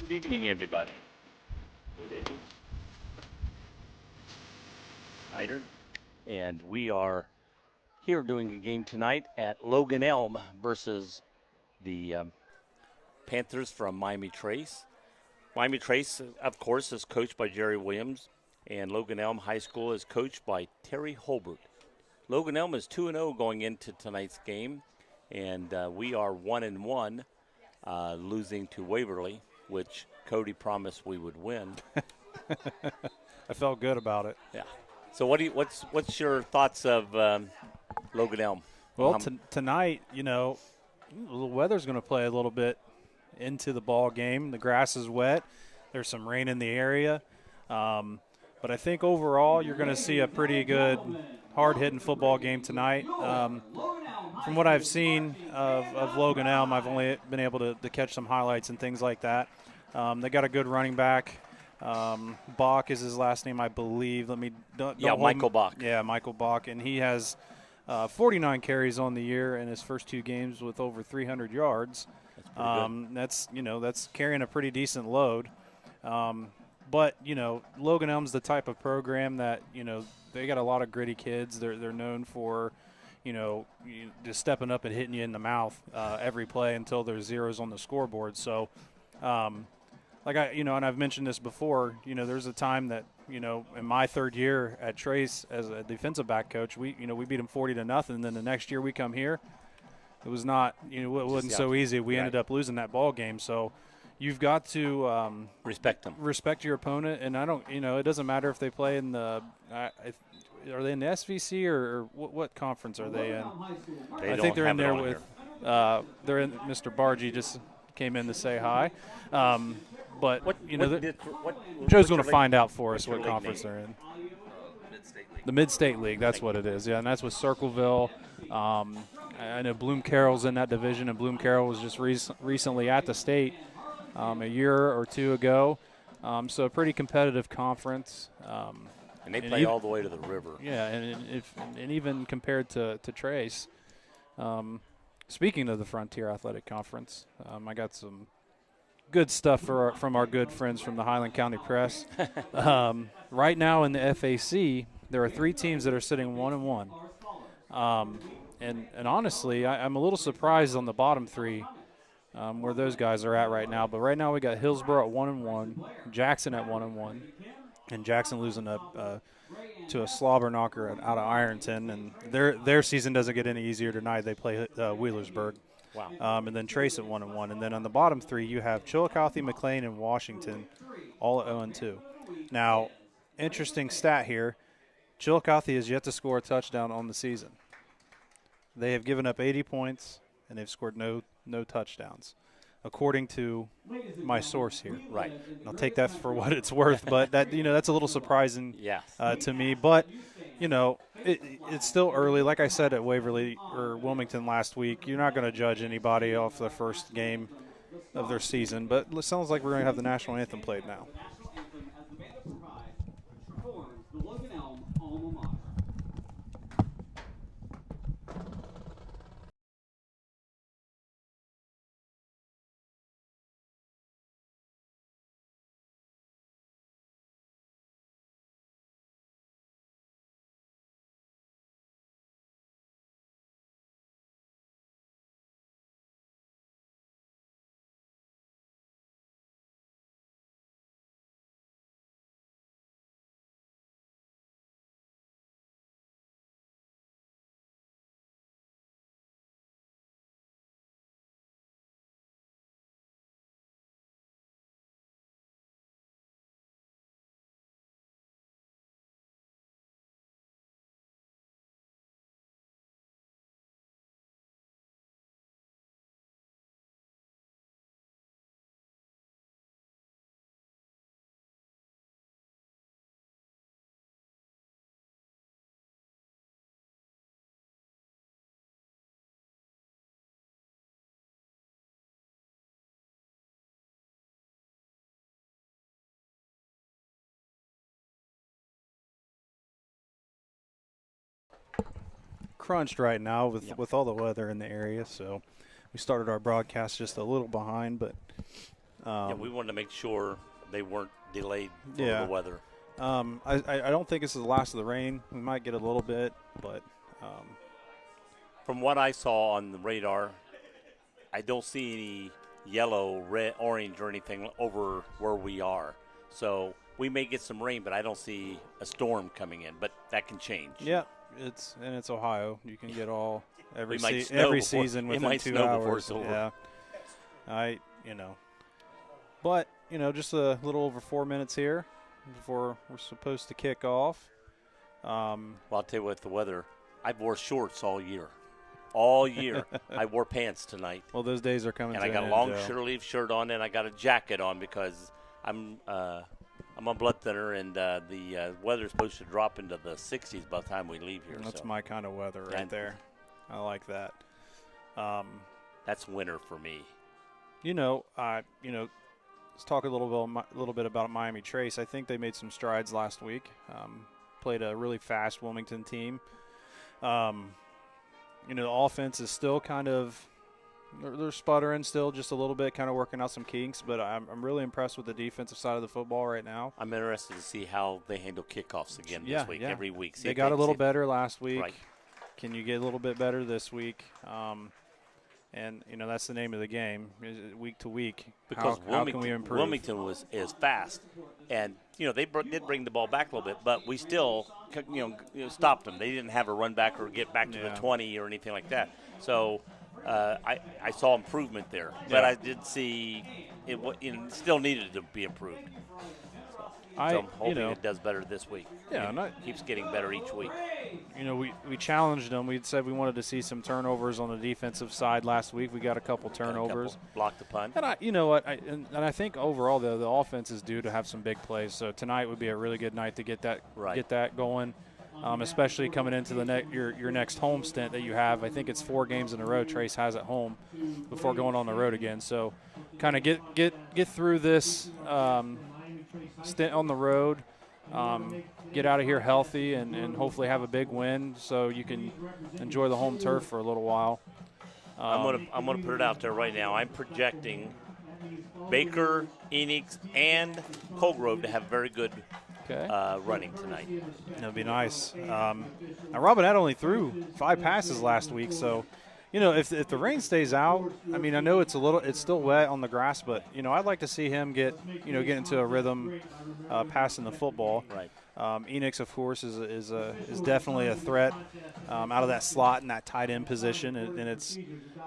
Good evening, everybody. Hyder, and we are here doing a game tonight at Logan Elm versus the Panthers from Miami Trace. Miami Trace, of course, is coached by Jerry Williams, and Logan Elm High School is coached by Terry Holbert. Logan Elm is 2-0 going into tonight's game, and we are 1-1, losing to Waverly, which Cody promised we would win. I felt good about it. Yeah. So what's your thoughts of Logan Elm? Well, tonight, the weather's going to play a little bit into the ball game. The grass is wet. There's some rain in the area. But I think overall you're going to see a pretty good, hard-hitting football game tonight. From what I've seen of Logan Elm, I've only been able to catch some highlights and things like that. They got a good running back. Bach is his last name, I believe. Michael Bach. Yeah, Michael Bach, and he has 49 carries on the year in his first two games with over 300 yards. That's that's carrying a pretty decent load. But Logan Elm's the type of program that they got a lot of gritty kids. They're known for just stepping up and hitting you in the mouth every play until there's zeros on the scoreboard. So. And I've mentioned this before, there's a time that, in my third year at Trace as a defensive back coach, we beat them 40-0. And then the next year we come here, it was not, it wasn't so easy. We ended up losing that ball game. So you've got to respect them, respect your opponent. And it doesn't matter if they play in are they in the SVC or what conference are they in? I think they're in there with, they're in, Mr. Bargy just came in to say hi. But Joe's going to find out for us what conference they're in. The Mid-State League, that's what it is. Yeah, and that's with Circleville. I know Bloom Carroll's in that division, and Bloom Carroll was just recently at the state a year or two ago. So a pretty competitive conference. And they play all the way to the river. Yeah, and even compared to Trace. Speaking of the Frontier Athletic Conference, I got some good stuff from our good friends from the Highland County Press. Right now in the FAC, there are 3 teams that are sitting 1-1. And honestly, I'm a little surprised on the bottom 3 where those guys are at right now. But right now we got Hillsborough at 1-1, Jackson at 1-1, and Jackson losing to a slobber knocker out of Ironton. And their season doesn't get any easier tonight. They play Wheelersburg. Wow. And then Trace at 1-1. And then on the bottom 3, you have Chillicothe, McLean, and Washington all at 0-2. Now, interesting stat here. Chillicothe has yet to score a touchdown on the season. They have given up 80 points, and they've scored no touchdowns, according to my source here. Right. And I'll take that for what it's worth, but that's a little surprising to me. But it's still early. Like I said at Waverly or Wilmington last week, you're not going to judge anybody off the first game of their season. But it sounds like we're going to have the national anthem played now. crunched right now with all the weather in the area, so we started our broadcast just a little behind, but we wanted to make sure they weren't delayed for yeah. the weather. I don't think this is the last of the rain. We might get a little bit, but from what I saw on the radar, I don't see any yellow, red, orange, or anything over where we are. So we may get some rain, but I don't see a storm coming in. But that can change. Yeah, it's Ohio. You can get every every season within 2 hours. Yeah, but just a little over 4 minutes here before we're supposed to kick off. Well, I'll tell you what, the weather. I wore shorts all year. All year. I wore pants tonight. Well, those days are coming. And I got a long sleeve shirt on, and I got a jacket on because I'm on blood thinner, and the weather's supposed to drop into the 60s by the time we leave here. That's my kind of weather right there. I like that. That's winter for me. Let's talk a little bit about Miami Trace. I think they made some strides last week. Played a really fast Wilmington team. The offense is still kind of they're sputtering still just a little bit, kind of working out some kinks, but I'm really impressed with the defensive side of the football right now. I'm interested to see how they handle kickoffs again this week, every week. They got a little better last week. Right. Can you get a little bit better this week? And, that's the name of the game, week to week. Because how can we improve? Wilmington is fast. And, they did bring the ball back a little bit, but we still, stopped them. They didn't have a run back or get back to the 20 or anything like that. So I saw improvement there. But I did see it still needed to be improved. So I'm hoping it does better this week. Yeah, it keeps getting better each week. We challenged them. We said we wanted to see some turnovers on the defensive side last week. We got a couple turnovers. Blocked the punt. And I think overall the offense is due to have some big plays. So tonight would be a really good night to get that going, especially coming into your next home stint that you have. I think it's 4 games in a row Trace has at home before going on the road again. So kind of get through this stint on the road. Get out of here healthy and hopefully have a big win so you can enjoy the home turf for a little while. I'm gonna put it out there right now. I'm projecting Baker, Enix, and Colgrove to have very good running tonight. That'd be nice. Now Robinette only threw 5 passes last week, so if the rain stays out, I know it's still wet on the grass, but I'd like to see him get into a rhythm passing the football. Right. Enix, of course, is definitely a threat out of that slot and that tight end position, and it's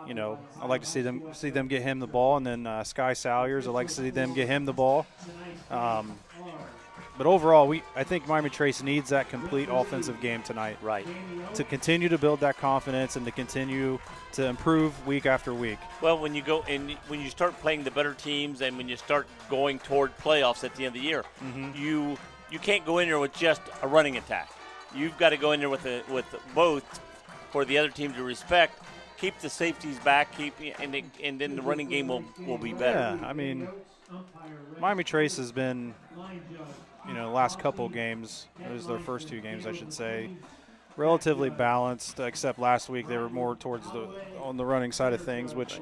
I'd like to see them get him the ball, and then Sky Salyers, I'd like to see them get him the ball. But overall, I think Miami Trace needs that complete offensive game tonight. Right. To continue to build that confidence and to continue to improve week after week. Well, when you start playing the better teams and when you start going toward playoffs at the end of the year, you can't go in there with just a running attack. You've got to go in there with both for the other team to respect. Keep the safeties back, and then the running game will be better. Yeah, Miami Trace has been, the last couple games, those are their first 2 games, I should say, relatively balanced, except last week they were more towards on the running side of things, which,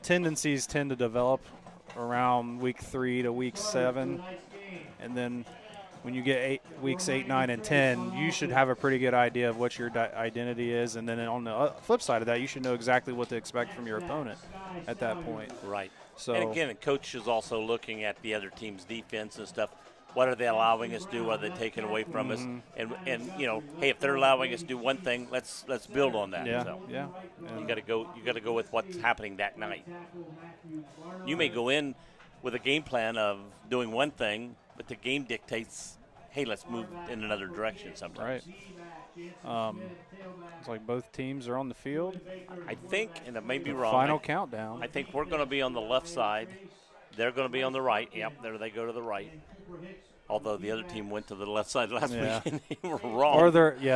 tendencies tend to develop around week 3 to week 7, and then when you get weeks 8, 9, and 10, you should have a pretty good idea of what your identity is, and then on the flip side of that, you should know exactly what to expect from your opponent at that point. Right. So, and again, the coach is also looking at the other team's defense and stuff. What are they allowing us to do? What are they taking away from us? And hey, if they're allowing us to do one thing, let's build on that. Yeah. You got to go with what's happening that night. You may go in with a game plan of doing one thing, but the game dictates, hey, let's move in another direction sometimes. Right. It's like both teams are on the field. I think, and it may be wrong. Final countdown. I think we're going to be on the left side. They're going to be on the right. Yep, there they go to the right. Although the other team went to the left side last Yeah. week and they were wrong. Or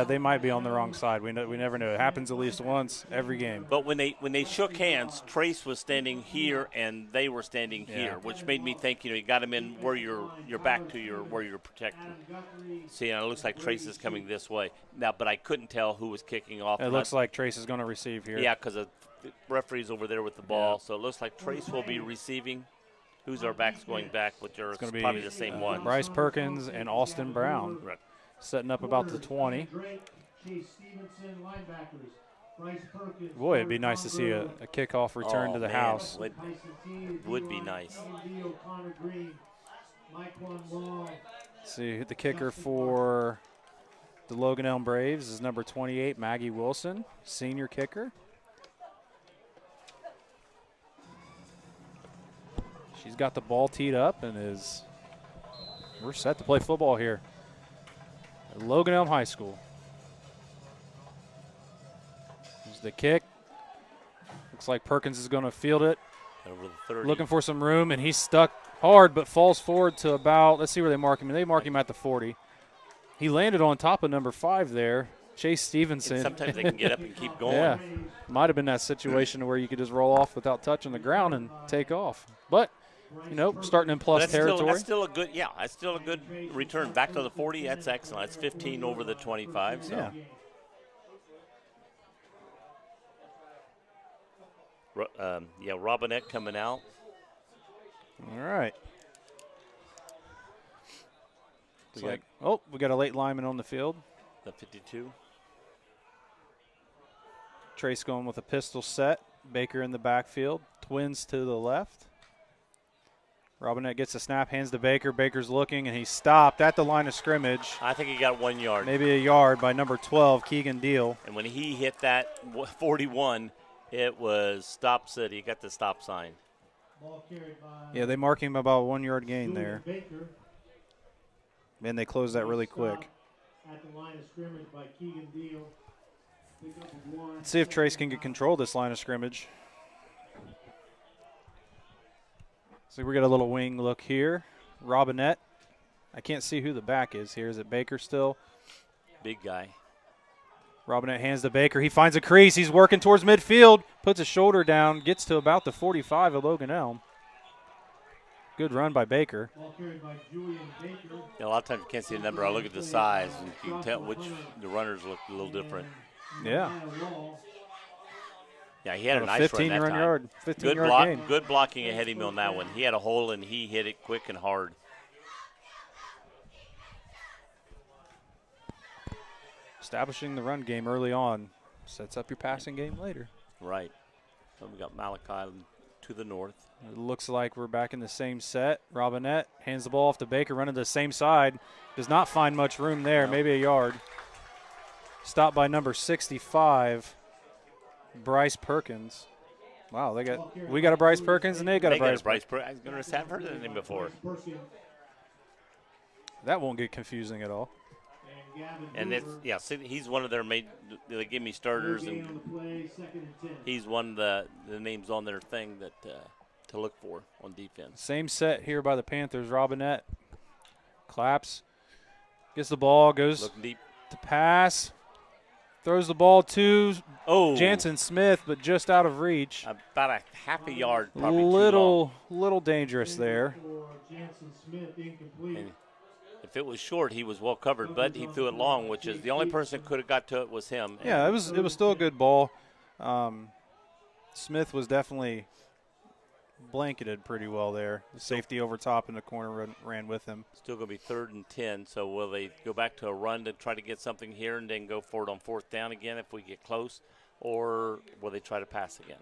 they might be on the wrong side. We never know. It happens at least once every game. But when they shook hands, Trace was standing here and they were standing here, which made me think, you got him in where you're back to where you're protecting. See, and it looks like Trace is coming this way now, but I couldn't tell who was kicking off. It looks like Trace is going to receive here. Yeah, because the referee's over there with the ball, so it looks like Trace will be receiving. Who's our backs going back, which are probably the same one. Bryce Perkins and Austin Brown setting up about the 20. Boy, it'd be nice to see a kickoff return to the house. Would be nice. See, the kicker for the Logan Elm Braves is number 28, Maggie Wilson, senior kicker. She's got the ball teed up and we're set to play football here at Logan Elm High School. There's the kick. Looks like Perkins is going to field it. Over the 30. Looking for some room, and he's stuck hard but falls forward to about, let's see where they mark him. They mark him at the 40. He landed on top of number 5 there, Chase Stevenson. And sometimes they can get up and keep going. Yeah, might have been that situation where you could just roll off without touching the ground and take off. But starting in plus territory. That's still a good return. Back to the 40, that's excellent. That's 15 over the 25. So. Yeah. Robinette coming out. All right. We got a late lineman on the field. The 52. Trace going with a pistol set. Baker in the backfield. Twins to the left. Robinette gets a snap, hands to Baker. Baker's looking, and he's stopped at the line of scrimmage. I think he got 1 yard. Maybe a yard by number 12, Keegan Deal. And when he hit that 41, it was stop city. He got the stop sign. Yeah, they mark him about a 1 yard gain there. And they close that really quick. At the line of scrimmage by Keegan Deal. Let's see if Trace can get control of this line of scrimmage. So we got a little wing look here. Robinette. I can't see who the back is here. Is it Baker still? Big guy. Robinette hands to Baker. He finds a crease. He's working towards midfield. Puts a shoulder down. Gets to about the 45 of Logan Elm. Good run by Baker. A lot of times you can't see the number. I look at the size, and you can tell which the runners look a little different. Yeah. Yeah, he had a nice run that time. 15-yard gain. Good blocking ahead of him on that one. He had a hole, and he hit it quick and hard. Establishing the run game early on sets up your passing game later. Right. So we got Malachi to the north. It looks like we're back in the same set. Robinette hands the ball off to Baker, running to the same side. Does not find much room there, maybe a yard. Stopped by number 65, Bryce Perkins. Wow, we got a Bryce Perkins and they got a Bryce Perkins. I haven't heard of him before. That won't get confusing at all. And he's one of their they give me starters, and he's one of the names on their thing that to look for on defense. Same set here by the Panthers. Robinette claps, gets the ball, goes looking deep to pass, throws the ball to Jansen Smith, but just out of reach. About a half a yard, probably little dangerous there. And if it was short, he was well covered, but he threw it long, which is the only person who could have got to it was him. Yeah, it was still a good ball. Smith was definitely blanketed pretty well there. The safety over top in the corner ran with him. Still going to be 3rd and 10, so will they go back to a run to try to get something here and then go for it on 4th down again if we get close, or will they try to pass again?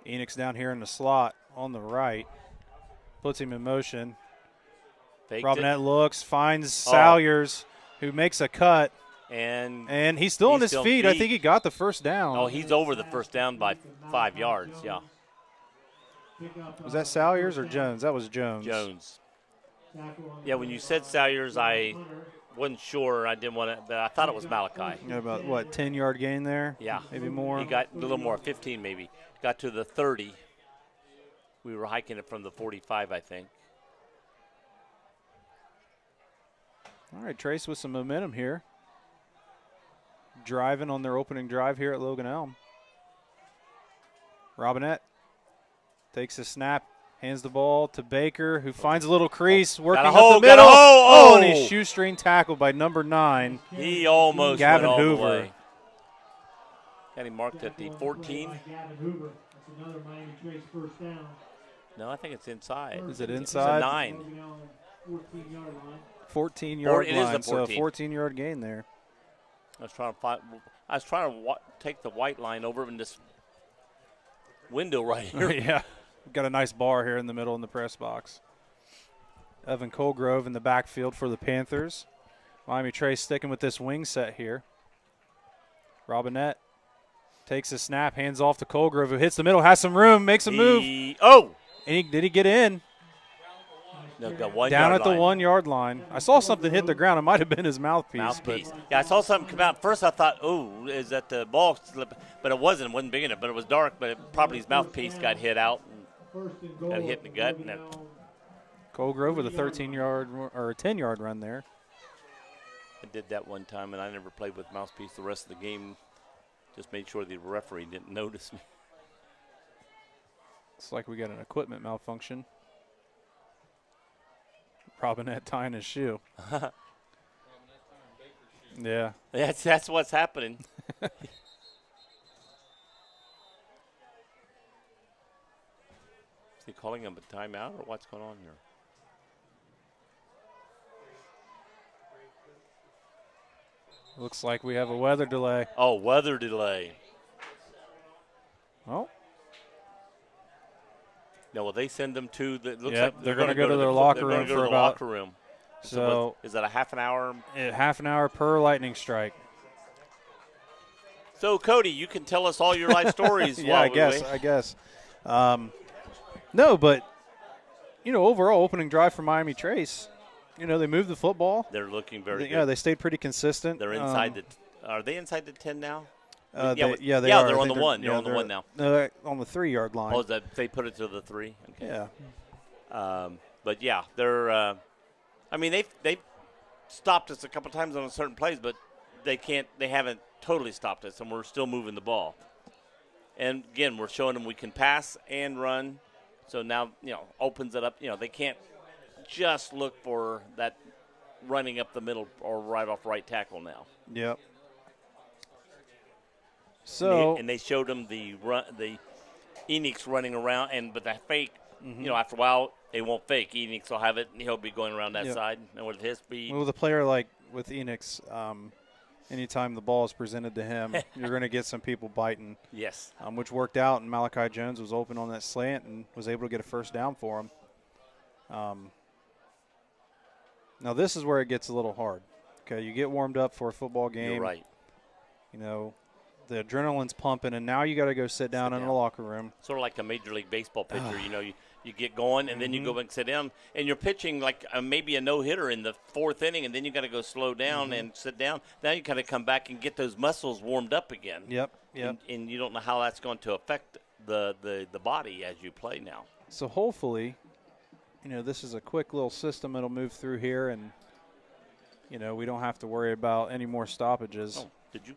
Enoch's down here in the slot on the right. Puts him in motion. Robinette looks, finds Salyers, who makes a cut. And he's still on his feet. I think he got the first down. Oh, he's over the first down by 5 yards, yeah. Was that Salyers or Jones? That was Jones. Jones. Yeah, when you said Salyers, I wasn't sure. I didn't want to, but I thought it was Malachi. Yeah, about, 10-yard gain there? Yeah. Maybe more? He got a little more, 15 maybe. Got to the 30. We were hiking it from the 45, I think. All right, Trace with some momentum here. Driving on their opening drive here at Logan Elm. Robinette takes a snap, hands the ball to Baker, who finds a little crease, working up the middle. And he's shoestring tackled by number 9. He almost Gavin went all Hoover. the way. Got him marked at the 14. Gavin Hoover. That's another Miami Trace first down. No, I think it's inside. Is it It's inside? a 9. 14-yard line. 14-yard It is line, the so a 14. 14-yard gain there. I was trying to take the white line over in this window right here. Yeah, we've got a nice bar here in the middle in the press box. Evan Colgrove in the backfield for the Panthers. Miami Trace sticking with this wing set here. Robinette takes a snap, hands off to Colgrove, who hits the middle, has some room, makes a move. Did he get in? No, got 1 Down yard at the line. 1 yard line. I saw something hit the ground. It might have been his mouthpiece. But yeah, I saw something come out. First I thought, oh, is that the ball slip? But it wasn't. It wasn't big enough. But it was dark. But probably his mouthpiece got hit out and got hit in the gut. And Colgrove with a 13-yard or a 10-yard run there. I did that one time, and I never played with mouthpiece the rest of the game. Just made sure the referee didn't notice me. Looks like we got an equipment malfunction. Robinette tying his shoe. Yeah. That's what's happening. Is he calling him a timeout, or what's going on here? Looks like we have a weather delay. Oh, weather delay. Oh. No, well, they send them to the. Looks Yep, like they're going to go to their locker room for about. Locker room. So is that a half an hour? Half an hour per lightning strike. So Cody, you can tell us all your life stories. Yeah, I guess. No, but overall opening drive for Miami Trace. They moved the football. They're looking very good. Yeah, they stayed pretty consistent. They're inside are they inside the 10 now? They are. They're on the 1. They're on the 1 now. No, they're on the 3-yard line. Oh, is that they put it to the 3? Okay. Yeah. But yeah, they're. They've stopped us a couple times on certain plays, but they haven't totally stopped us, and we're still moving the ball. And again, we're showing them we can pass and run. So now opens it up. They can't just look for that running up the middle or right off right tackle now. Yep. So and they showed them the Enix running around, but that fake. After a while they won't fake. Enix will have it, and he'll be going around that side. And with his speed, with a player like with Enix, anytime the ball is presented to him, you're going to get some people biting. Yes. Which worked out, and Malachi Jones was open on that slant and was able to get a first down for him. Now this is where it gets a little hard. Okay, you get warmed up for a football game. You're right. The adrenaline's pumping, and now you got to go sit down in the locker room. Sort of like a Major League Baseball pitcher. You get going, and then you go back and sit down, and you're pitching like maybe a no-hitter in the 4th inning, and then you got to go slow down and sit down. Now you got to come back and get those muscles warmed up again. Yep. And you don't know how that's going to affect the body as you play now. So hopefully, this is a quick little system that'll move through here, and we don't have to worry about any more stoppages. Oh, did you?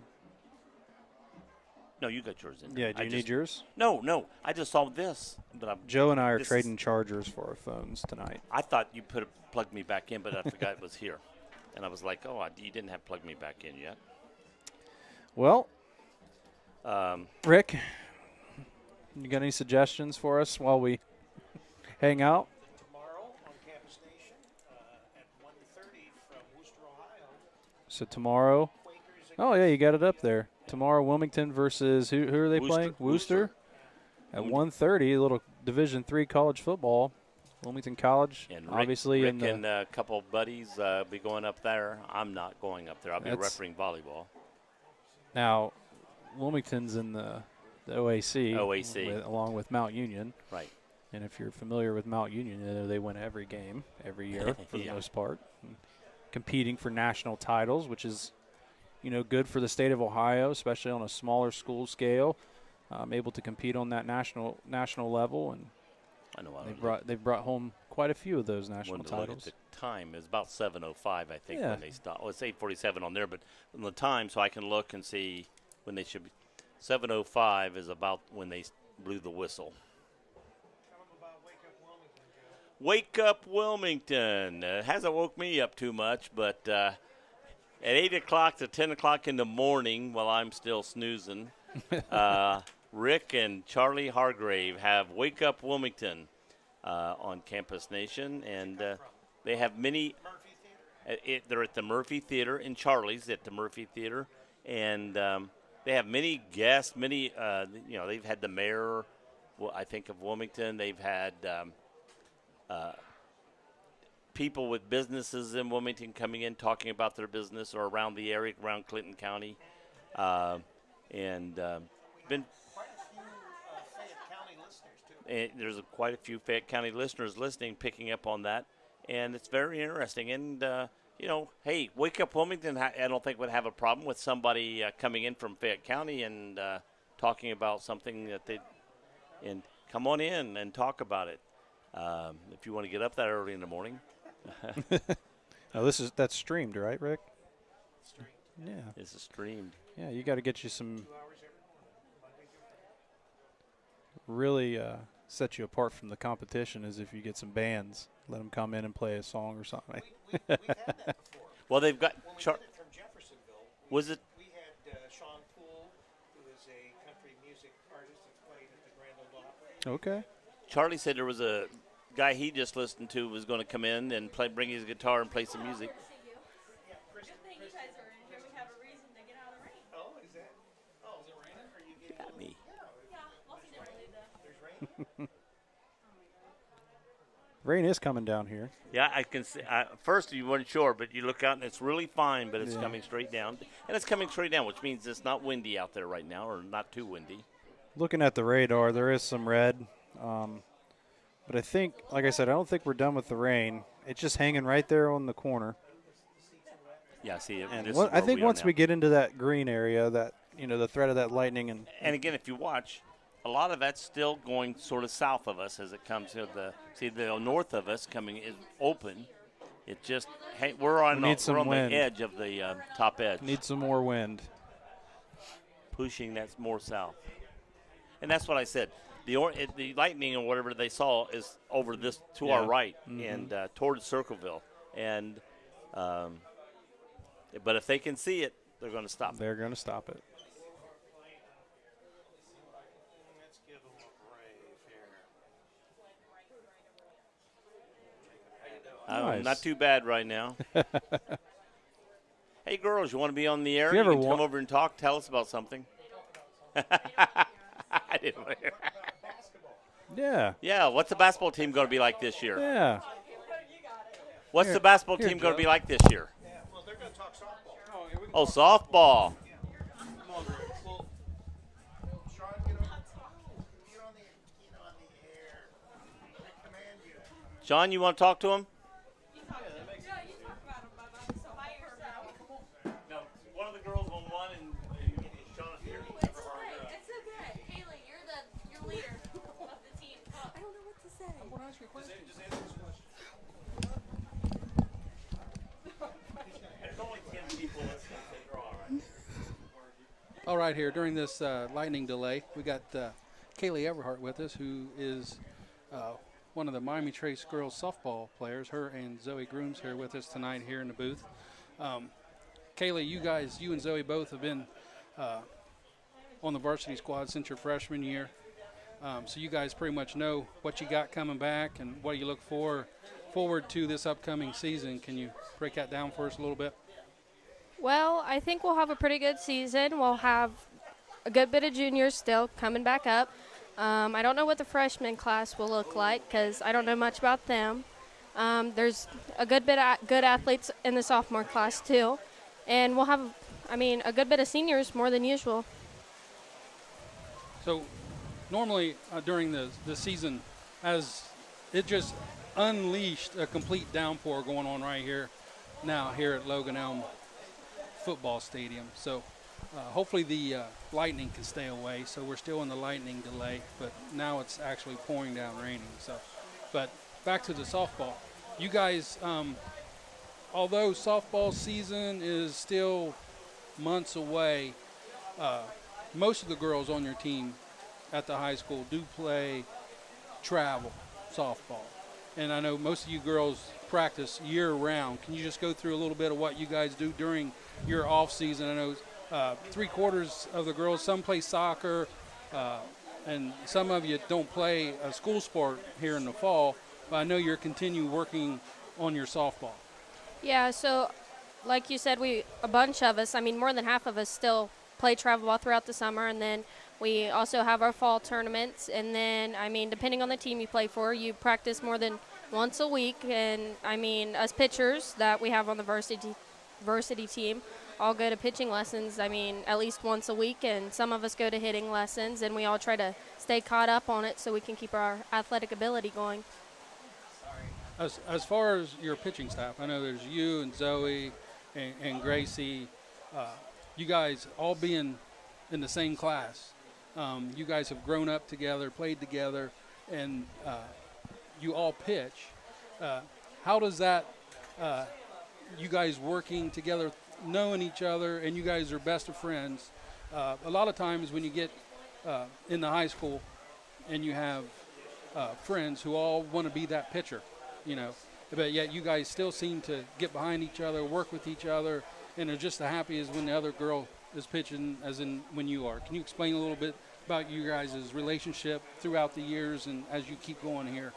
No, you got yours in. Yeah, do you need yours? No. I just saw this. But Joe and I are trading chargers for our phones tonight. I thought you plugged me back in, but I forgot it was here. And I was like, you didn't have plugged me back in yet. Well, Rick, you got any suggestions for us while we hang out? Tomorrow on Campus Station at 1:30 from Worcester, Ohio. So tomorrow. Oh, yeah, you got it up there. Tomorrow, Wilmington versus who are they playing? Worcester. At 1:30, a little Division III college football. Wilmington College, and obviously. Rick and a couple of buddies be going up there. I'm not going up there. I'll be refereeing volleyball. Now, Wilmington's in the OAC. OAC. Along with Mount Union. Right. And if you're familiar with Mount Union, they win every game every year for the most part. Competing for national titles, which is good for the state of Ohio, especially on a smaller school scale, able to compete on that national level. And I know. They've brought home quite a few of those national Wanted to look at titles. the time. It's about 7:05, I think, Yeah. when they stopped. Well, it's 8:47 on there, but on the time, so I can look and see when they should be. 7:05 is about when they blew the whistle. Wake Up Wilmington. It hasn't woke me up too much, but at 8 o'clock to 10 o'clock in the morning, while I'm still snoozing, Rick and Charlie Hargrave have Wake Up Wilmington on Campus Nation, and they have many. They're at the Murphy Theater in Charlie's at the Murphy Theater, and they have many guests. Many, they've had the mayor, I think, of Wilmington. They've had people with businesses in Wilmington coming in talking about their business or around the area, around Clinton County, and been. And there's quite a few Fayette County listeners listening, picking up on that, and it's very interesting. And hey, Wake Up Wilmington, I don't think would have a problem with somebody coming in from Fayette County and talking about something that and come on in and talk about it. If you want to get up that early in the morning. Now that's streamed, right, Rick? Yeah. This is streamed. Yeah, you got to get you some. Really set you apart from the competition is if you get some bands, let them come in and play a song or something. We've had that before. Well, they've got. When we did it from Jeffersonville, Was it? we had Sean Poole, who is a country music artist that's played at the Grand Ole Opry. Okay. Charlie said there was a guy he just listened to was going to come in and bring his guitar and play some music. Oh, is that? Oh, is it raining? Are you getting? Got me. There's rain? Rain is coming down here. Yeah, I can see. First, you weren't sure, but you look out and it's really fine, but it's coming straight down. And it's coming straight down, which means it's not windy out there right now, or not too windy. Looking at the radar, there is some red. But I think, like I said, I don't think we're done with the rain. It's just hanging right there on the corner. Yeah, see, And this is I where think we are once now. we get into that green area, that the threat of that lightning And again, if you watch, a lot of that's still going sort of south of us as it comes to the north of us coming is open. It just we're on the edge of the top edge. Need some more wind. Pushing that more south. And that's what I said. The lightning or whatever they saw is over this to our right and towards Circleville. And but if they can see it, they're going to stop. They're going to stop it. Let's give them a brave here. Nice. Not too bad right now. Hey, girls, you want to be on the air? You ever can come over and talk. Tell us about something. I didn't want to hear. Yeah. Yeah, what's the basketball team going to be like this year? Yeah. What's the basketball team going to be like this year? Yeah, well, they're going to talk softball. Oh, softball. Come on, Greg. Well, Sean, get on the air. I command you. John, you want to talk to him? No, one of the girls on one and Sean here. It's okay. Kaylee, you're leader of the team. I don't know what to say. I want to ask you a question. Just answer this question. There's only 10 people listening, so you're all right. All right, here during this lightning delay, we got Kaylee Everhart with us, who is one of the Miami Trace girls softball players. Her and Zoe Grooms here with us tonight here in the booth. Kaylee, you and Zoe both have been on the varsity squad since your freshman year. So you guys pretty much know what you got coming back and what you look forward to this upcoming season. Can you break that down for us a little bit? Well, I think we'll have a pretty good season. We'll have a good bit of juniors still coming back up. I don't know what the freshman class will look like because I don't know much about them. There's a good bit of good athletes in the sophomore class too. And we'll have, a good bit of seniors more than usual. So normally during the season, as it just unleashed a complete downpour going on right here now here at Logan Elm football stadium. So hopefully the lightning can stay away, so we're still in the lightning delay, but now it's actually pouring down raining. So, but back to the softball. You guys, although softball season is still months away, most of the girls on your team at the high school do play travel softball. And I know most of you girls practice year-round. Can you just go through a little bit of what you guys do during your off-season? I know three-quarters of the girls, some play soccer, and some of you don't play a school sport here in the fall, but I know you're continue working on your softball. Yeah, so like you said, a bunch of us, I mean more than half of us still play travel ball throughout the summer, and then we also have our fall tournaments, and then, I mean, depending on the team you play for, you practice more than once a week, and, I mean, us pitchers that we have on the varsity team all go to pitching lessons, I mean, at least once a week, and some of us go to hitting lessons, and we all try to stay caught up on it so we can keep our athletic ability going. As far as your pitching staff, I know there's you and Zoe and Gracie, you guys all being in the same class. You guys have grown up together, played together, and you all pitch. How does that, you guys working together, knowing each other, and you guys are best of friends? A lot of times when you get in the high school and you have friends who all want to be that pitcher, you know, but yet you guys still seem to get behind each other, work with each other, and are just as happy as when the other girl is pitching as in when you are. Can you explain a little bit about you guys' relationship throughout the years and as you keep going here?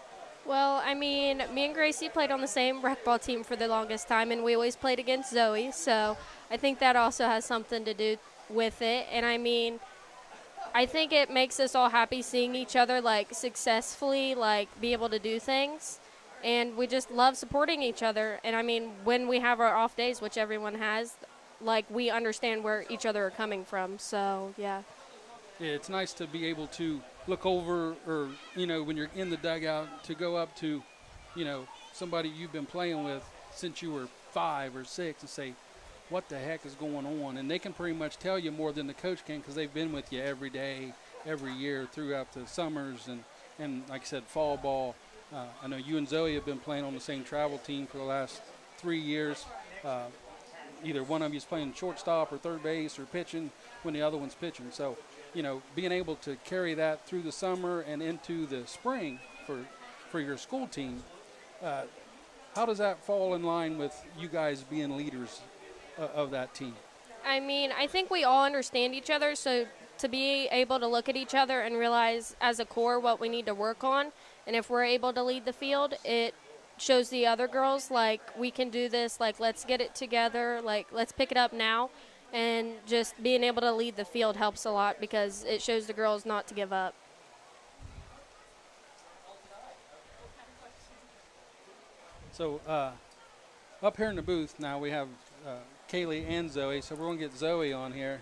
Well, I mean, me and Gracie played on the same rec ball team for the longest time, and we always played against Zoe, so I think that also has something to do with it. And I mean, I think it makes us all happy seeing each other, like, successfully, like, be able to do things. And we just love supporting each other. And I mean, when we have our off days, which everyone has, like, we understand where each other are coming from. So, yeah. It's nice to be able to look over, or, you know, when you're in the dugout, to go up to, you know, somebody you've been playing with since you were 5 or 6 and say, what the heck is going on? And they can pretty much tell you more than the coach can because they've been with you every day, every year throughout the summers and like I said, fall ball. I know you and Zoe have been playing on the same travel team for the last 3 years. Either one of you is playing shortstop or third base or pitching when the other one's pitching. So, you know, being able to carry that through the summer and into the spring for your school team, how does that fall in line with you guys being leaders of that team? I mean, I think we all understand each other, so to be able to look at each other and realize as a core what we need to work on, and if we're able to lead the field, it shows the other girls, like, we can do this, like, let's get it together, like, let's pick it up now. And just being able to lead the field helps a lot because it shows the girls not to give up. So up here in the booth now we have Kaylee and Zoe, so we're going to get Zoe on here.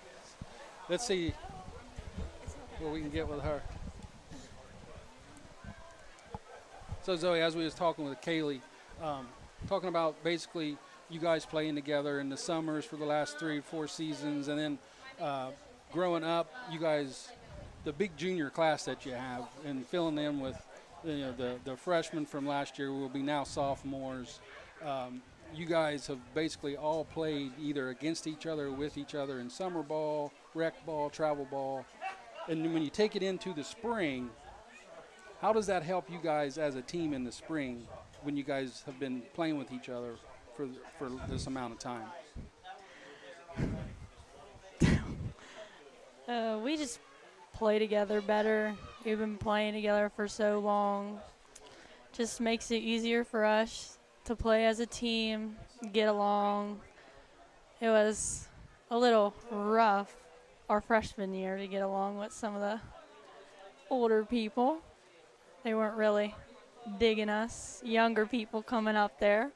Let's see what we can get with her. So Zoe, as we was talking with Kaylee, talking about basically you guys playing together in the summers for the last 3 or 4 seasons, and then growing up, you guys, the big junior class that you have, and filling in with, you know, the freshmen from last year will be now sophomores. You guys have basically all played either against each other or with each other in summer ball, rec ball, travel ball. And when you take it into the spring, how does that help you guys as a team in the spring when you guys have been playing with each other for this amount of time? We just play together better. We've been playing together for so long. Just makes it easier for us to play as a team, get along. It was a little rough our freshman year to get along with some of the older people. They weren't really digging us, younger people coming up there.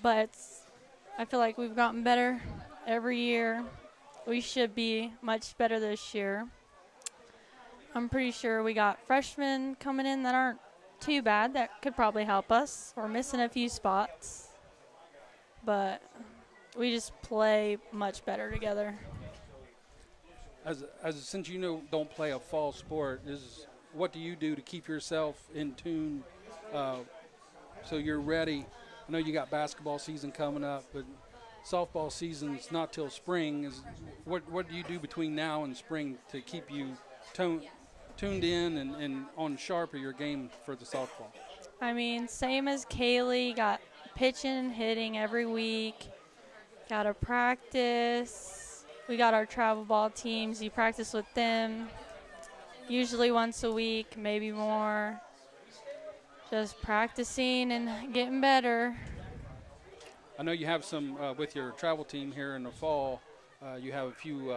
But I feel like we've gotten better every year. We should be much better this year. I'm pretty sure we got freshmen coming in that aren't too bad. That could probably help us. We're missing a few spots. But we just play much better together. since don't play a fall sport, what do you do to keep yourself in tune so you're ready? I know you got basketball season coming up, but softball season's not till spring. What do you do between now and spring to keep you tuned in and on sharp of your game for the softball? I mean, same as Kaylee, got pitching and hitting every week. Got to practice. We got our travel ball teams. You practice with them usually once a week, maybe more. Just practicing and getting better. I know you have some with your travel team here in the fall. You have a few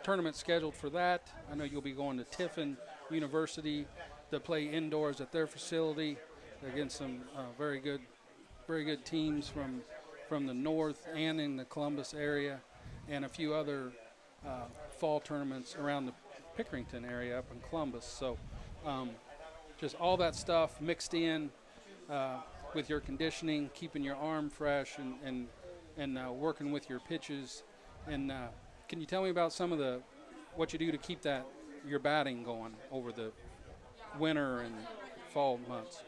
tournaments scheduled for that. I know you'll be going to Tiffin University to play indoors at their facility against some very good teams from the north and in the Columbus area, and a few other fall tournaments around the Pickerington area up in Columbus. So just all that stuff mixed in with your conditioning, keeping your arm fresh, and working with your pitches. And can you tell me about some of what you do to keep your batting going over the winter and fall months?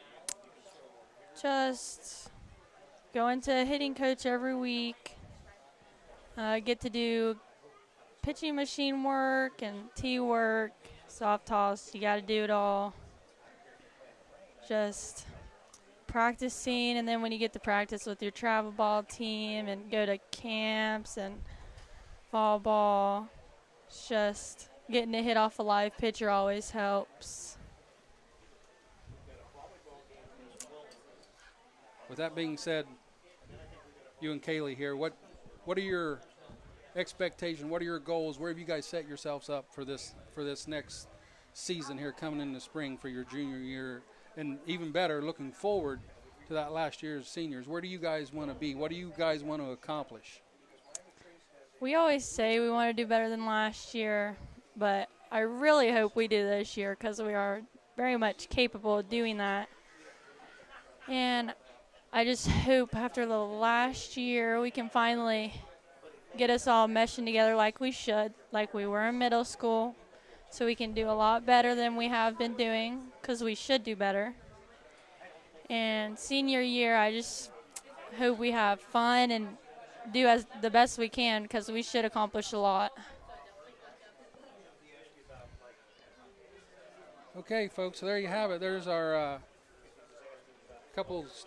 Just going to a hitting coach every week. Get to do pitching machine work and tee work, soft toss. You got to do it all. Just practicing, and then when you get to practice with your travel ball team and go to camps and fall ball, just getting to hit off a live pitcher always helps. With that being said, you and Kaylee here, what are your expectations? What are your goals? Where have you guys set yourselves up for this next season here coming in the spring for your junior year? And even better, looking forward to that last year's seniors. Where do you guys want to be? What do you guys want to accomplish? We always say we want to do better than last year, but I really hope we do this year because we are very much capable of doing that. And I just hope after the last year we can finally get us all meshing together like we should, like we were in middle school, so we can do a lot better than we have been doing because we should do better. And senior year, I just hope we have fun and do the best we can because we should accomplish a lot. Okay, folks, so there you have it. There's our couples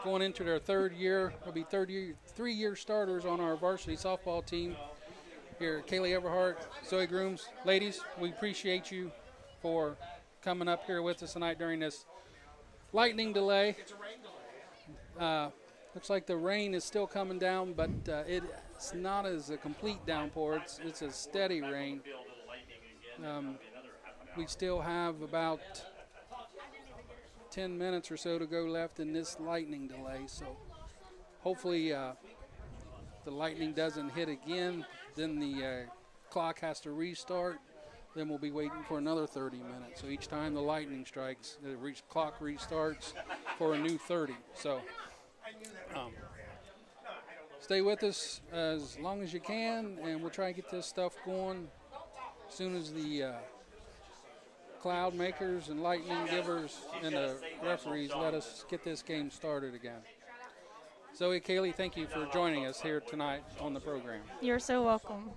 going into their third year. They'll be three-year starters on our varsity softball team here. Kaylee Everhart, Zoe Grooms. Ladies, we appreciate you for coming up here with us tonight during this lightning delay. Looks like the rain is still coming down, but it's not as a complete downpour. It's a steady rain. We still have about 10 minutes or so to go left in this lightning delay, so hopefully the lightning doesn't hit again. Then the clock has to restart. Then we'll be waiting for another 30 minutes. So each time the lightning strikes, the clock restarts for a new 30. So stay with us as long as you can, and we'll try and get this stuff going as soon as the cloud makers and lightning givers and the referees let us get this game started again. Zoe, Kaylee, thank you for joining us here tonight on the program. You're so welcome.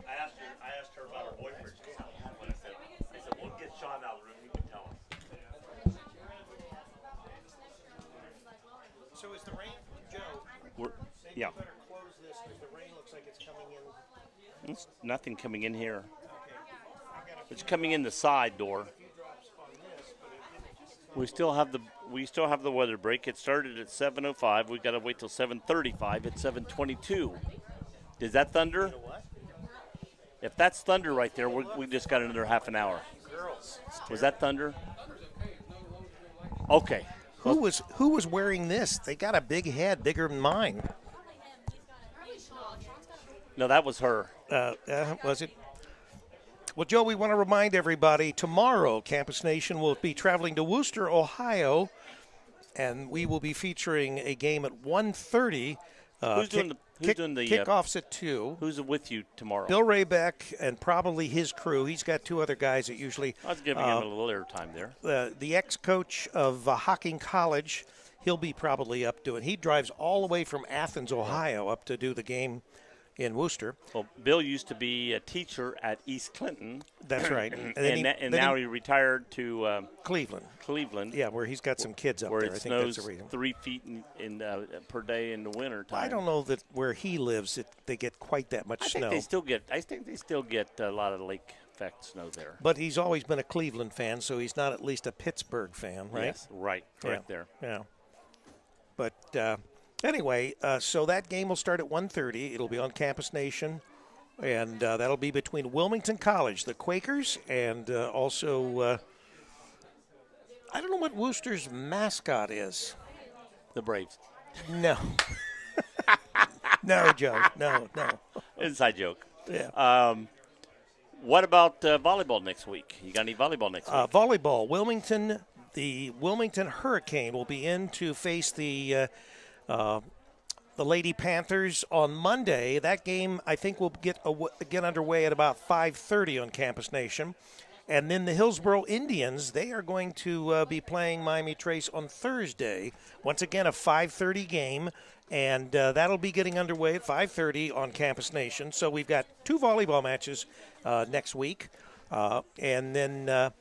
I asked her about her boyfriend. I said, we'll get Sean out of the room. You can tell us. So is the rain, Joe? Maybe Yeah. you better close this because the rain looks like it's coming in. There's nothing coming in here. It's coming in the side door. We still have the weather break. It started at 7:05. We got to wait till 7:35. It's 7:22. Is that thunder? If that's thunder right there, we just got another half an hour. Was that thunder? Okay. Who was wearing this? They got a big head, bigger than mine. No, that was her. Was it? Well, Joe, we want to remind everybody tomorrow, Campus Nation will be traveling to Wooster, Ohio, and we will be featuring a game at 1:30. Who's doing the kickoffs at 2? Who's with you tomorrow? Bill Raybeck and probably his crew. He's got 2 other guys that usually. I was giving him a little airtime there. The ex-coach of Hocking College, he'll be probably up doing. He drives all the way from Athens, Ohio, up to do the game in Wooster. Well, Bill used to be a teacher at East Clinton. That's right. And now he retired to Cleveland. Yeah, where he's got some kids up where there. It I think snows that's the reason. 3 feet per day in the winter time. I don't know that where he lives they get quite that much snow. I think they still get a lot of lake effect snow there. But he's always been a Cleveland fan, so he's not at least a Pittsburgh fan, right? Yes, right. Correct there. Yeah. But anyway, so that game will start at 1:30. It'll be on Campus Nation, and that'll be between Wilmington College, the Quakers, and also I don't know what Wooster's mascot is. The Braves. No. No, Joe. No. Inside joke. Yeah. What about volleyball next week? You got any volleyball next week? Volleyball. The Wilmington Hurricane will be in to face the Lady Panthers on Monday. That game, I think, will get underway at about 5:30 on Campus Nation. And then the Hillsboro Indians, they are going to be playing Miami Trace on Thursday. Once again, a 5:30 game, and that'll be getting underway at 5:30 on Campus Nation. So we've got 2 volleyball matches next week. And then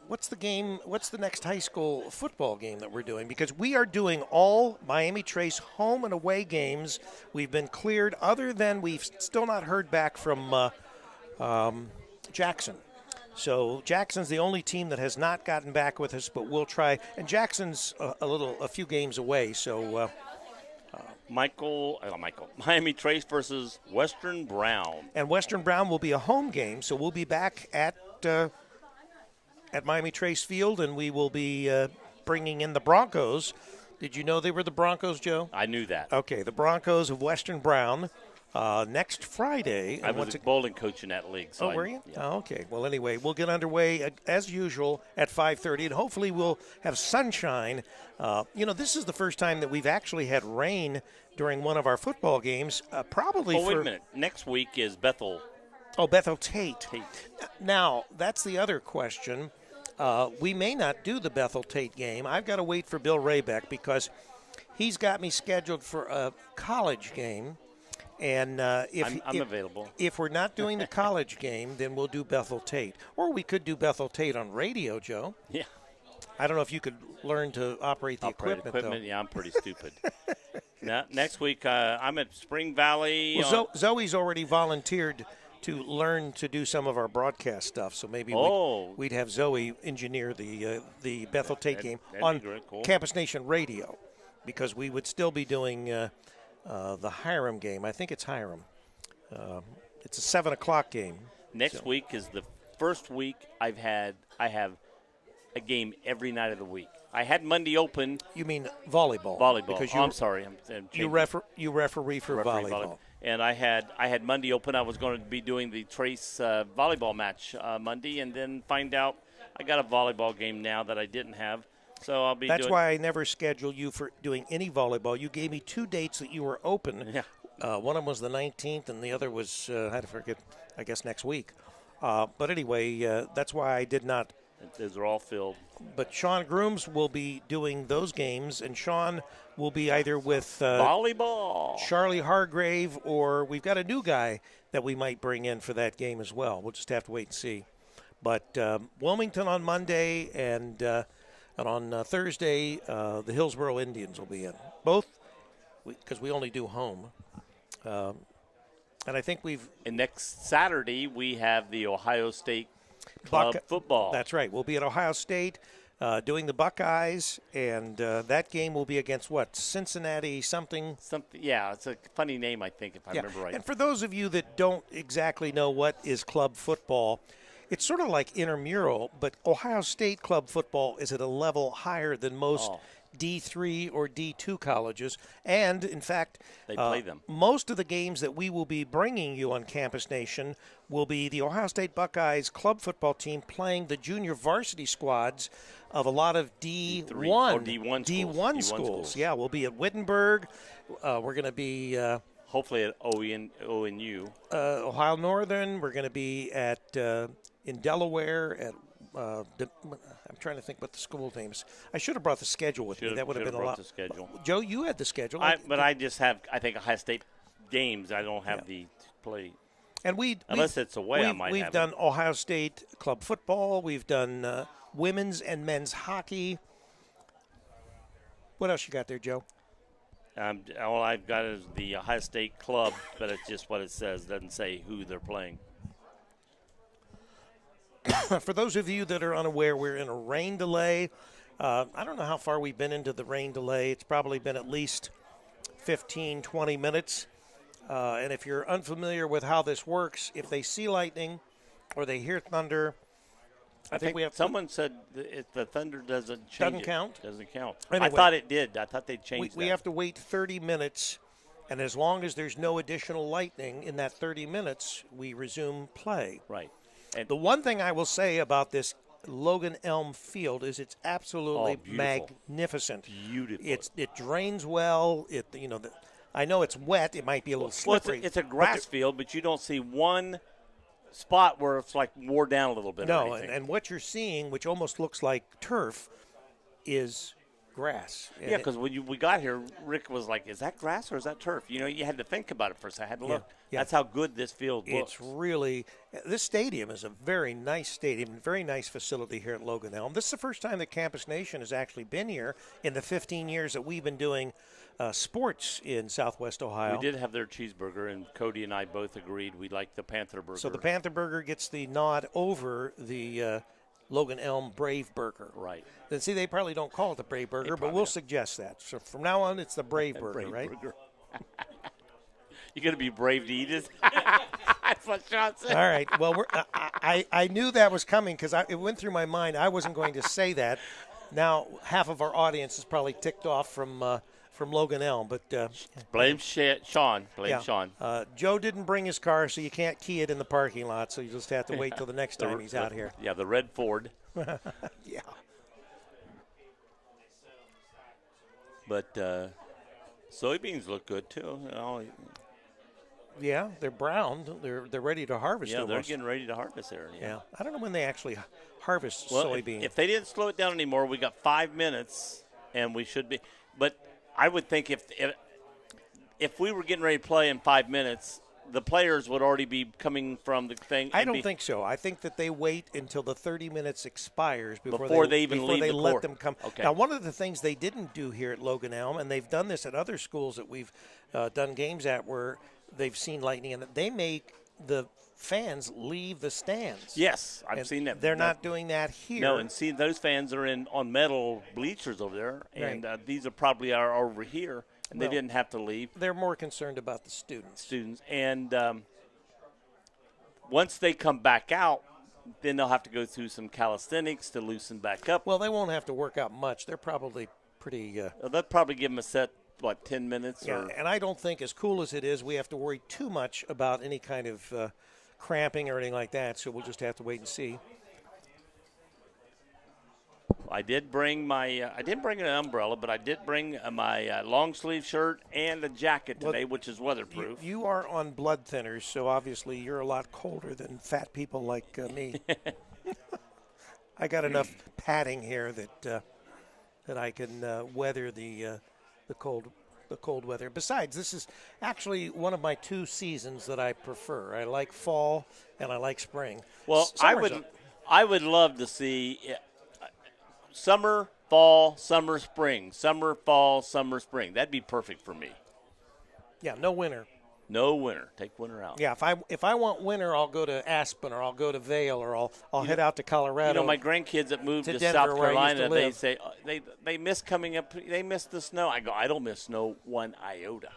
what's the next high school football game that we're doing? Because we are doing all Miami Trace home and away games. We've been cleared, other than we've still not heard back from Jackson. So Jackson's the only team that has not gotten back with us, but we'll try. And Jackson's a few games away. So Miami Trace versus Western Brown. And Western Brown will be a home game, so we'll be back at Miami Trace Field, and we will be bringing in the Broncos. Did you know they were the Broncos, Joe? I knew that. Okay, the Broncos of Western Brown. Next Friday. I was bowling coach in that league. So were you? Yeah. Oh, okay. Well, anyway, we'll get underway as usual at 5:30, and hopefully we'll have sunshine. This is the first time that we've actually had rain during one of our football games. Probably. Oh, wait a minute. Next week is Bethel. Oh, Bethel Tate. Now, that's the other question. We may not do the Bethel Tate game. I've got to wait for Bill Raybeck because he's got me scheduled for a college game. And I'm available. If we're not doing the college game, then we'll do Bethel Tate. Or we could do Bethel Tate on radio, Joe. Yeah. I don't know if you could learn to operate the equipment, though. Yeah, I'm pretty stupid. Now, next week, I'm at Spring Valley. Well, Zoe's already volunteered to learn to do some of our broadcast stuff, so maybe we'd have Zoe engineer the Bethel Tate game on Campus Nation Radio, because we would still be doing the Hiram game. I think it's Hiram. It's a 7 o'clock game. Next week is the first week I have a game every night of the week. I had Monday open. You mean volleyball? Volleyball. Because I'm sorry. You referee for volleyball. And I had Monday open. I was going to be doing the Trace volleyball match Monday, and then find out I got a volleyball game now that I didn't have. So I'll be. That's why I never scheduled you for doing any volleyball. You gave me 2 dates that you were open. Yeah. One of them was the 19th, and the other was I had to forget. I guess next week. But anyway, that's why I did not. Those are all filled. But Sean Grooms will be doing those games, and Sean will be either with volleyball, Charlie Hargrave, or we've got a new guy that we might bring in for that game as well. We'll just have to wait and see. But Wilmington on Monday, and on Thursday, the Hillsboro Indians will be in. Both, because we only do home. And I think And next Saturday, we have the Ohio State Club football. That's right. We'll be at Ohio State doing the Buckeyes, and that game will be against what? Cincinnati something? Yeah, it's a funny name, I think, if I remember right. And for those of you that don't exactly know what is club football, it's sort of like intramural, but Ohio State club football is at a level higher than most D3 or D2 colleges. And, in fact, they play them. Most of the games that we will be bringing you on Campus Nation will be the Ohio State Buckeyes club football team playing the junior varsity squads of a lot of D1, or D1 schools. Yeah, we'll be at Wittenberg. We're going to be hopefully at ONU. Ohio Northern. We're going to be at in Delaware at I'm trying to think what the school names. I should have brought the schedule with me. That would have been a lot. The schedule. Joe, you had the schedule. But I just have, I think, Ohio State games. I don't have the play. And unless it's away, I might we've have done Ohio State club football. We've done women's and men's hockey. What else you got there, Joe? All I've got is the Ohio State club, but it's just what it says. It doesn't say who they're playing. For those of you that are unaware, we're in a rain delay. I don't know how far we've been into the rain delay. It's probably been at least 15, 20 minutes. And if you're unfamiliar with how this works, if they see lightning or they hear thunder, I think we have. Someone said if the thunder doesn't count. Doesn't count. Anyway, I thought it did. I thought they changed. We have to wait 30 minutes, and as long as there's no additional lightning in that 30 minutes, we resume play. Right. And the one thing I will say about this Logan Elm field is it's absolutely magnificent. Beautiful. It drains well. I know it's wet. It might be a little slippery. It's a grass field, but you don't see one spot where it's like wore down a little bit. No, and what you're seeing, which almost looks like turf, is grass. Yeah, because when we got here, Rick was like, "Is that grass or is that turf?" You had to think about it for a second. I had to look. Yeah. That's how good this field looks. It's really – this stadium is a very nice stadium, very nice facility here at Logan Elm. This is the first time that Campus Nation has actually been here in the 15 years that we've been doing sports in Southwest Ohio. We did have their cheeseburger, and Cody and I both agreed we liked the Panther Burger. So the Panther Burger gets the nod over the Logan Elm Brave Burger. Right. Then see, they probably don't call it the Brave Burger, but we'll suggest that. So from now on, it's the Brave Burger, Brave right? Burger. You're going to be brave to eat it? That's what Sean said. All right. Well, I knew that was coming because it went through my mind. I wasn't going to say that. Now, half of our audience is probably ticked off from Logan Elm. But blame Sean. Sean. Joe didn't bring his car, so you can't key it in the parking lot, so you just have to wait till the next time he's out here. Yeah, the red Ford. Yeah. But soybeans look good, too. Yeah, they're brown. They're ready to harvest. Yeah, they're getting ready to harvest there. Yeah. I don't know when they actually harvest soybeans. If they didn't slow it down anymore, we got 5 minutes, and we should be. But I would think if we were getting ready to play in 5 minutes, the players would already be coming from the thing. I don't think so. I think that they wait until the 30 minutes expires before they leave the let court. them come. Okay. Now, one of the things they didn't do here at Logan Elm, and they've done this at other schools that we've done games at where they've seen lightning, and they make the fans leave the stands. Yes, I've seen that. They're not doing that here. No, and see, those fans are on metal bleachers over there, and these are probably over here, and they didn't have to leave. They're more concerned about the students. And once they come back out, then they'll have to go through some calisthenics to loosen back up. Well, they won't have to work out much. They're probably pretty they'll probably give them a set, 10 minutes? Yeah, and I don't think, as cool as it is, we have to worry too much about any kind of cramping or anything like that, so we'll just have to wait and see. I did bring I didn't bring an umbrella, but I did bring my long sleeve shirt and a jacket today, which is weatherproof. You are on blood thinners, so obviously you're a lot colder than fat people like me. I got enough padding here that I can weather the cold weather. Besides, this is actually one of my 2 seasons that I prefer. I like fall and I like spring. Well, I would love to see summer, fall, summer, spring. Summer, fall, summer, spring. That'd be perfect for me. Yeah, no winter. No winter. Take winter out. Yeah, if I want winter, I'll go to Aspen or I'll go to Vail or I'll head out to Colorado. My grandkids that moved to Denver, South Carolina, they say they miss coming up. They miss the snow. I go, I don't miss snow one iota.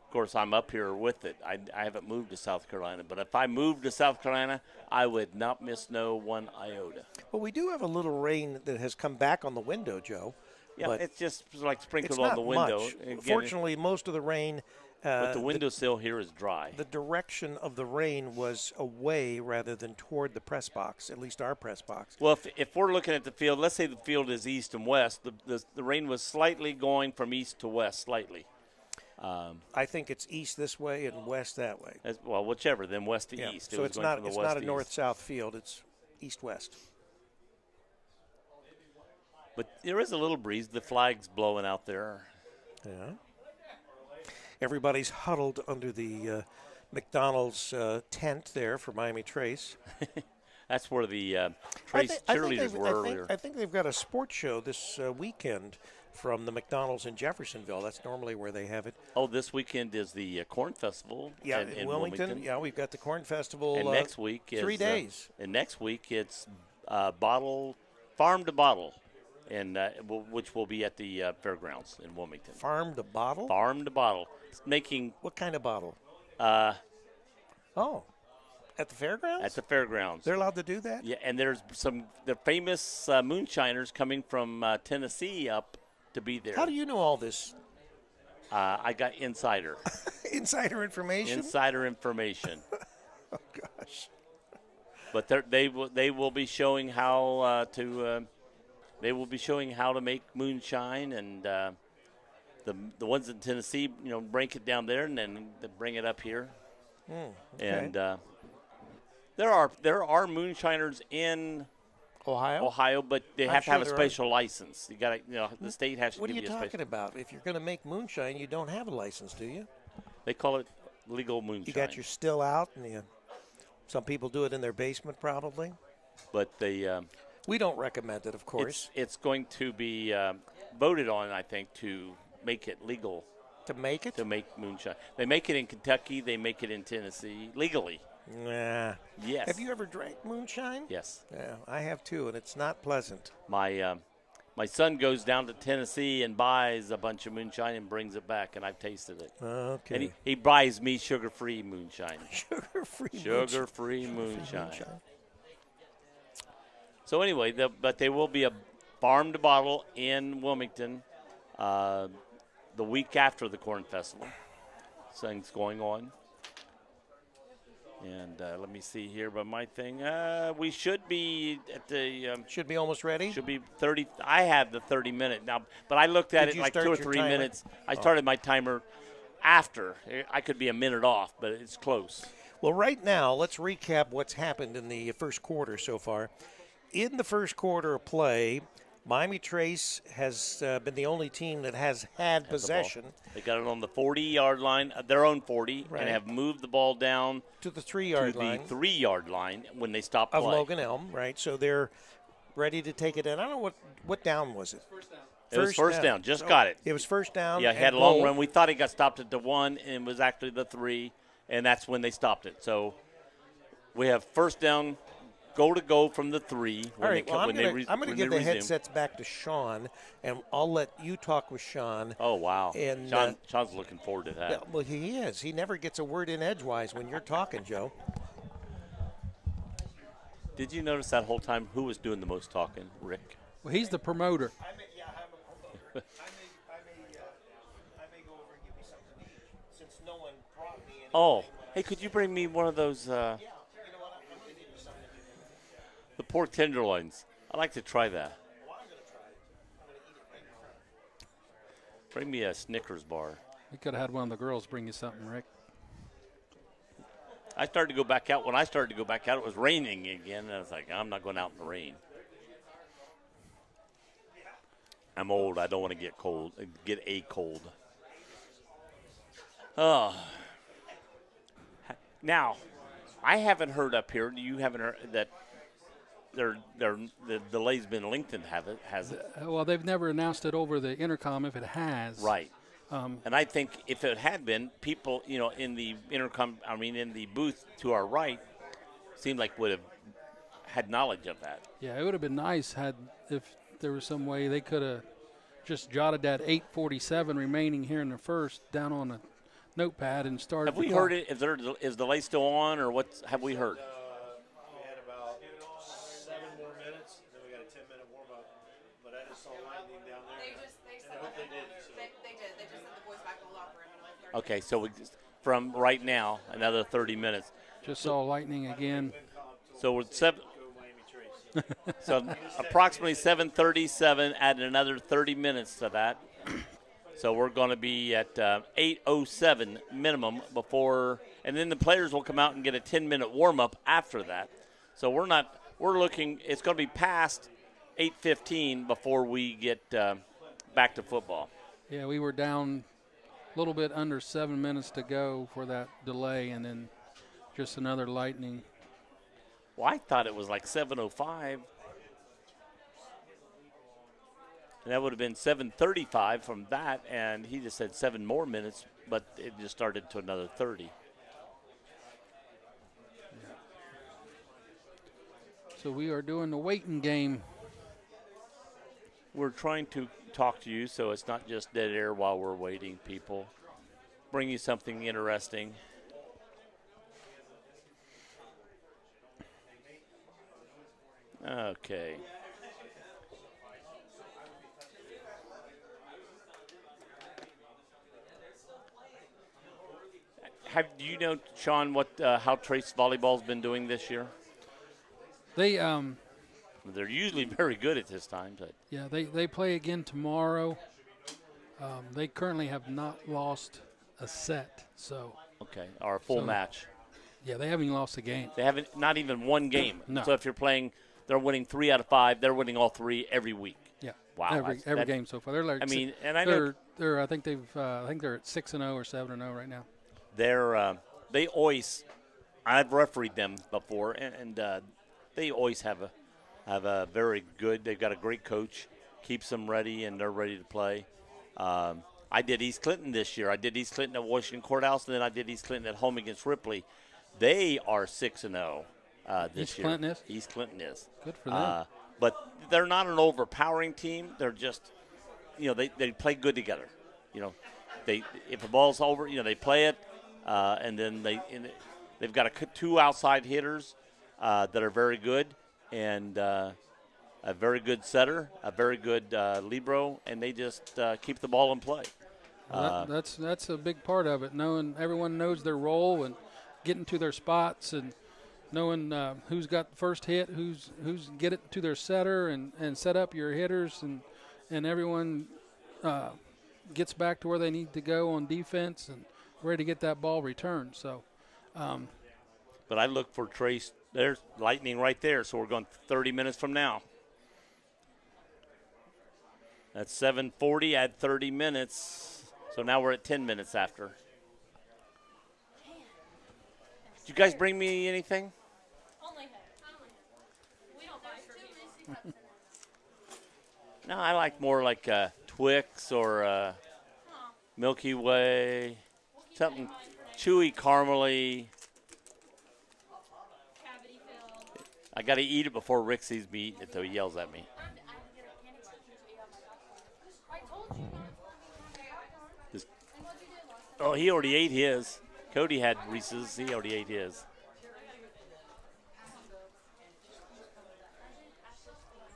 Of course, I'm up here with it. I haven't moved to South Carolina, but if I moved to South Carolina, I would not miss no one iota. Well, we do have a little rain that has come back on the window, Joe. Yeah, but it's just like sprinkled it's on not the window. much. Again, Fortunately, most of the rain. but the windowsill here is dry. The direction of the rain was away rather than toward the press box, at least our press box. Well, if we're looking at the field, let's say the field is east and west. The rain was slightly going from east to west, slightly. I think it's east this way and west that way. Well, whichever, then west to east. So it's not a north-south field. It's east-west. But there is a little breeze. The flag's blowing out there. Yeah. Everybody's huddled under the McDonald's tent there for Miami Trace. That's where the Trace cheerleaders were earlier. I think they've got a sports show this weekend from the McDonald's in Jeffersonville. That's normally where they have it. Oh, this weekend is the Corn Festival. Yeah, in Wilmington. Yeah, we've got the Corn Festival. And next week is 3 days. And next week it's farm to bottle, and which will be at the fairgrounds in Wilmington. Farm to bottle. Farm to bottle. It's making what kind of bottle? At the fairgrounds? At the fairgrounds. They're allowed to do that? Yeah, and there's the famous moonshiners coming from Tennessee up to be there. How do you know all this? I got insider. Insider information? Insider information. Oh, gosh. But they will be showing how to make moonshine, and the ones in Tennessee, break it down there and then they bring it up here. Okay. And there are moonshiners in Ohio, but they have to have a special license. You got to, the state has to What give are you you a talking about? If you're going to make moonshine, you don't have a license, do you? They call it legal moonshine. You got your still out, and some people do it in their basement probably. But we don't recommend it, of course. It's going to be voted on, I think, to make it legal. To make it? To make moonshine. They make it in Kentucky. They make it in Tennessee legally. Nah. Yes. Have you ever drank moonshine? Yes. Yeah, I have too, and it's not pleasant. My son goes down to Tennessee and buys a bunch of moonshine and brings it back, and I've tasted it. Okay. And he buys me sugar-free moonshine. Sugar-free moonshine. So anyway, but there will be a farm to bottle in Wilmington the week after the Corn Festival. Things going on. And let me see here by my thing. We should be at the should be almost ready. Should be 30. I have the 30-minute now, but I looked at it like 2 or 3 minutes. I started my timer after. I could be a minute off, but it's close. Well, right now, let's recap what's happened in the first quarter so far. In the first quarter of play, Miami Trace has been the only team that has had possession. They got it on the 40-yard line, their own 40, right, and have moved the ball down to the 3-yard line. The 3-yard line when they stopped play. Of Logan Elm, right? So they're ready to take it in. I don't know what down was it. First down. It was first down. Just got it. It was first down. Yeah, he had a long run. We thought he got stopped at the 1, and it was actually the 3, and that's when they stopped it. So we have first down. Goal to go from the 3. All right, I'm going to give the headsets back to Sean, and I'll let you talk with Sean. Oh, wow. And Sean's looking forward to that. Yeah, well, he is. He never gets a word in edgewise when you're talking, Joe. Did you notice that whole time who was doing the most talking? Rick? Well, he's the promoter. I may go over and give you something to eat since no one brought me any. Oh, hey, could you bring me one of those? The pork tenderloins. I'd like to try that. Bring me a Snickers bar. We could have had one of the girls bring you something, Rick. I started to go back out. When I started to go back out, it was raining again. And I was like, I'm not going out in the rain. I'm old. I don't want to get cold. Get a cold. Now, I haven't heard up here. You haven't heard that the delay's been lengthened, has it? Well, they've never announced it over the intercom if it has. Right. And I think if it had been, people, in the intercom, in the booth to our right, seemed like would have had knowledge of that. Yeah, it would have been nice if there was some way they could have just jotted that 8:47 remaining here in the first down on notepad and started. Have we heard it? Is the delay still on, or what have we heard? We had about 7 more minutes, and then we got a 10-minute warm-up. But I just saw lightning down there. They said I hope they did. So. they did. They just sent the boys back to the locker room in like 30 Okay, so from right now, another 30 minutes. Just saw lightning again. So we're so approximately 7:37. Add another 30 minutes to that. So we're going to be at 8:07 minimum before, and then the players will come out and get a 10-minute warm-up after that. So we're looking. It's going to be past 8:15 before we get back to football. Yeah, we were down a little bit under 7 minutes to go for that delay, and then just another lightning. Well, I thought it was like 7:05. And that would have been 7:35 from that, and he just said 7 more minutes, but it just started to another 30. So we are doing the waiting game. We're trying to talk to you so it's not just dead air while we're waiting, people. Bring you something interesting. Okay. Do you know, Sean, what how Trace volleyball's been doing this year? They're usually very good at this time. But Yeah, they play again tomorrow. They currently have not lost a set. So okay, or a full match. Yeah, they haven't lost a game. They haven't, not even one game. No. So if you're playing, they're winning 3 out of 5. They're winning all 3 every week. Yeah. Wow. Every game so far. They're like. I mean, and I know they're. I think they're at 6-0 or 7-0 right now. They always. I've refereed them before, and they always have a very good. They've got a great coach, keeps them ready, and they're ready to play. I did East Clinton this year. I did East Clinton at Washington Courthouse, and then I did East Clinton at home against Ripley. They are 6-0 this year. East Clinton is. Good for them. But they're not an overpowering team. They're just, they play good together. If the ball's over, they play it, and then they've got 2 outside hitters that are very good, and a very good setter, a very good libero, and they just keep the ball in play. That's a big part of it. Knowing everyone knows their role and getting to their spots and knowing who's got the first hit, who's get it to their setter and set up your hitters and everyone gets back to where they need to go on defense and ready to get that ball returned. So, but I look for Trace. There's lightning right there. So we're going 30 minutes from now. That's 7:40. Add 30 minutes. So now we're at 10 minutes after. Did you guys bring me anything? Only we don't buy for people. No, I like more like Twix or Milky Way, something chewy, caramely. I got to eat it before Rick sees me eating it, though he yells at me. Oh, he already ate his. Cody had Reese's. He already ate his.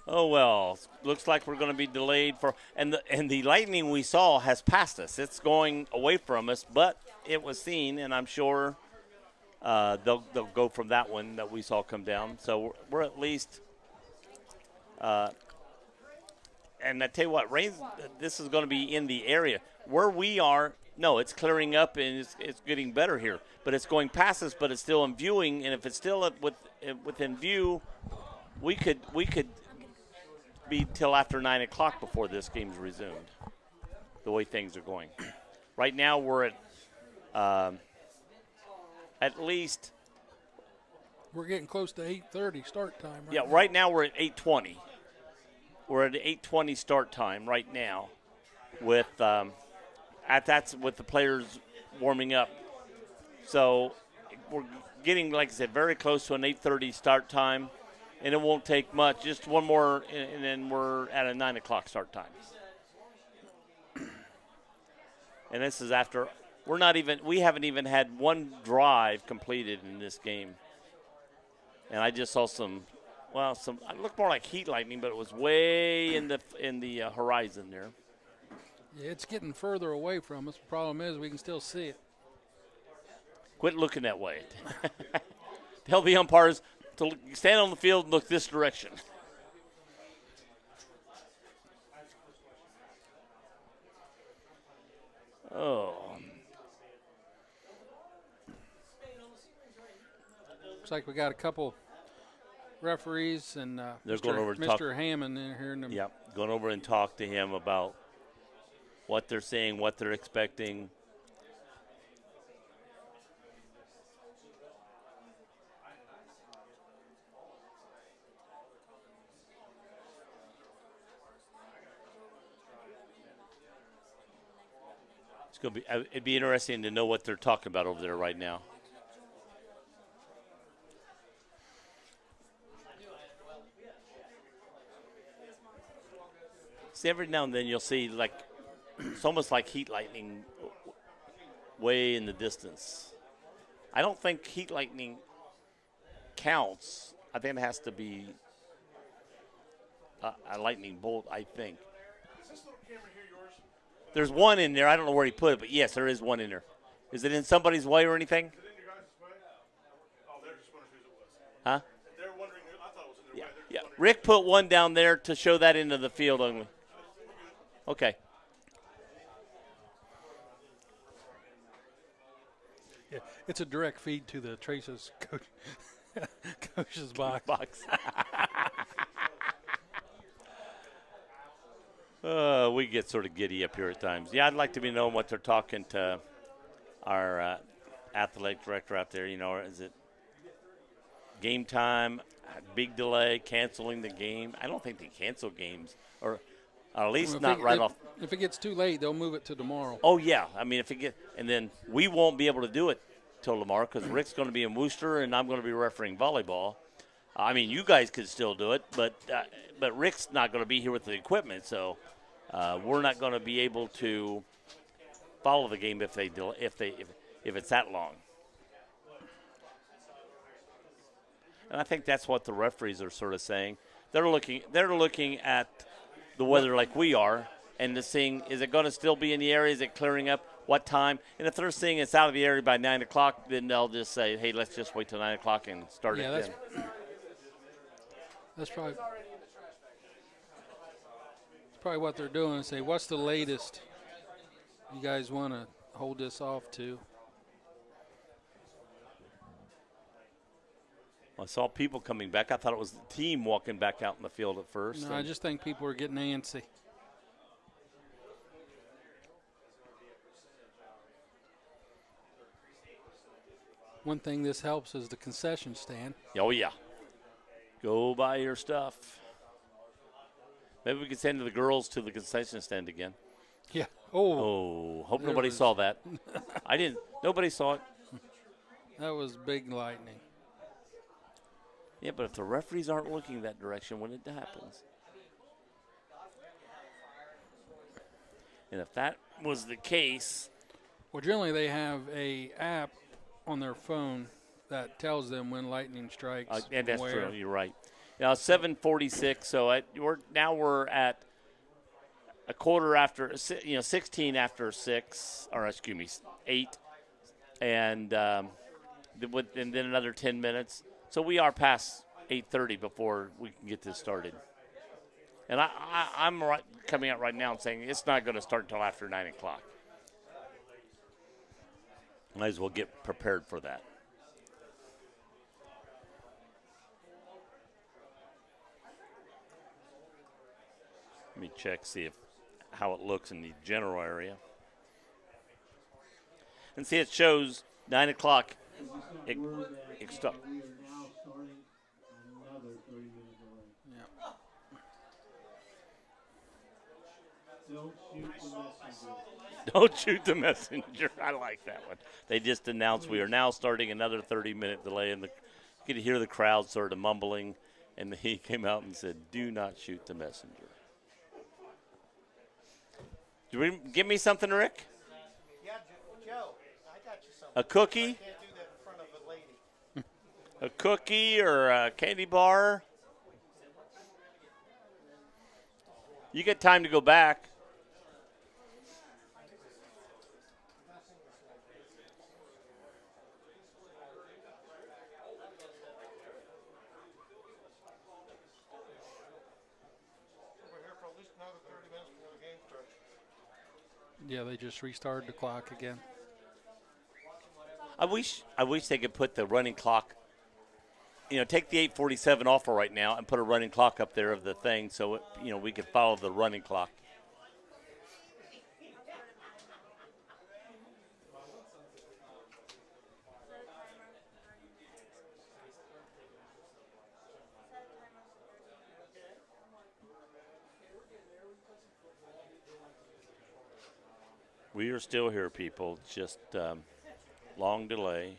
Oh, well, looks like we're going to be delayed for – and the lightning we saw has passed us. It's going away from us, but it was seen, and I'm sure they'll go from that one that we saw come down. So we're at least and I tell you what, rain. This is going to be in the area. Where we are, no, it's clearing up, and it's getting better here. But it's going past us, but it's still in viewing, and if it's still within view, we could be till after 9 o'clock before this game's resumed, the way things are going. Right now we're at least. We're getting close to 8:30 start time. Yeah, right now we're at 8:20. We're at 8:20 start time right now, with that's with the players warming up. So we're getting, like I said, very close to an 8:30 start time, and it won't take much. Just one more, and then we're at a 9 o'clock start time. And this is after we haven't even had one drive completed in this game. And I just saw it looked more like heat lightning, but it was way in the horizon there. Yeah, it's getting further away from us. The problem is we can still see it. Quit looking that way. Tell the umpires to stand on the field and look this direction. Oh. Looks like we got a couple referees and They're going over to Mr. Hammond in here. Yep, going over and talk to him about what they're seeing, what they're expecting. It'd be interesting to know what they're talking about over there right now. See, every now and then you'll see it's almost like heat lightning way in the distance. I don't think heat lightning counts. I think it has to be a lightning bolt, I think. There's one in there. I don't know where he put it, but yes, there is one in there. Is it in somebody's way or anything? Is it in your guys' way? Oh, they're just wondering whose it was. Huh? They're wondering who. I thought it was in their way. Yeah. Rick put one down there to show that into the field only. Okay. Yeah, it's a direct feed to the Trace's coach's box. We get sort of giddy up here at times. Yeah, I'd like to be knowing what they're talking to our athletic director out there. You know, is it game time, big delay, canceling the game? I don't think they cancel games, or at least off. If it gets too late, they'll move it to tomorrow. Oh, yeah. I mean, and then we won't be able to do it till tomorrow because Rick's going to be in Worcester and I'm going to be refereeing volleyball. I mean, you guys could still do it, but Rick's not going to be here with the equipment, so we're not going to be able to follow the game if it's that long. And I think that's what the referees are sort of saying. They're looking at the weather like we are, and to seeing, is it going to still be in the area? Is it clearing up? What time? And if they're seeing it's out of the area by 9 o'clock, then they'll just say, hey, let's just wait till 9 o'clock and start it then. That's probably what they're doing. Say, what's the latest you guys want to hold this off to? I saw people coming back. I thought it was the team walking back out in the field at first. No, I just think people are getting antsy. One thing this helps is the concession stand. Oh, yeah. Go buy your stuff. Maybe we could send the girls to the concession stand again. Yeah. Oh, hope nobody saw that. I didn't. Nobody saw it. That was big lightning. Yeah, but if the referees aren't looking that direction when it happens. And if that was the case. Well, generally they have a app on their phone that tells them when lightning strikes. And that's true. You're right. Now 7:46. So we're at a quarter after, 16 after 6, or excuse me, 8, and then another 10 minutes. So we are past 8:30 before we can get this started. And I'm coming out right now and saying it's not going to start until after 9 o'clock. Might as well get prepared for that. Let me check, see how it looks in the general area. And see, it shows 9 o'clock. We are now starting another 30-minute delay. Yeah. Don't shoot the messenger. Don't shoot the messenger. I like that one. They just announced we are now starting another 30-minute delay, and you could hear the crowd sort of mumbling, and he came out and said, do not shoot the messenger. Give me something, Rick? Yeah, Joe, I got you something. A cookie? I can't do that in front of a lady. A cookie or a candy bar? You get time to go back. Yeah, they just restarted the clock again. I wish they could put the running clock, take the 8:47 off for right now and put a running clock up there of the thing so, we could follow the running clock. We are still here, people. Just long delay.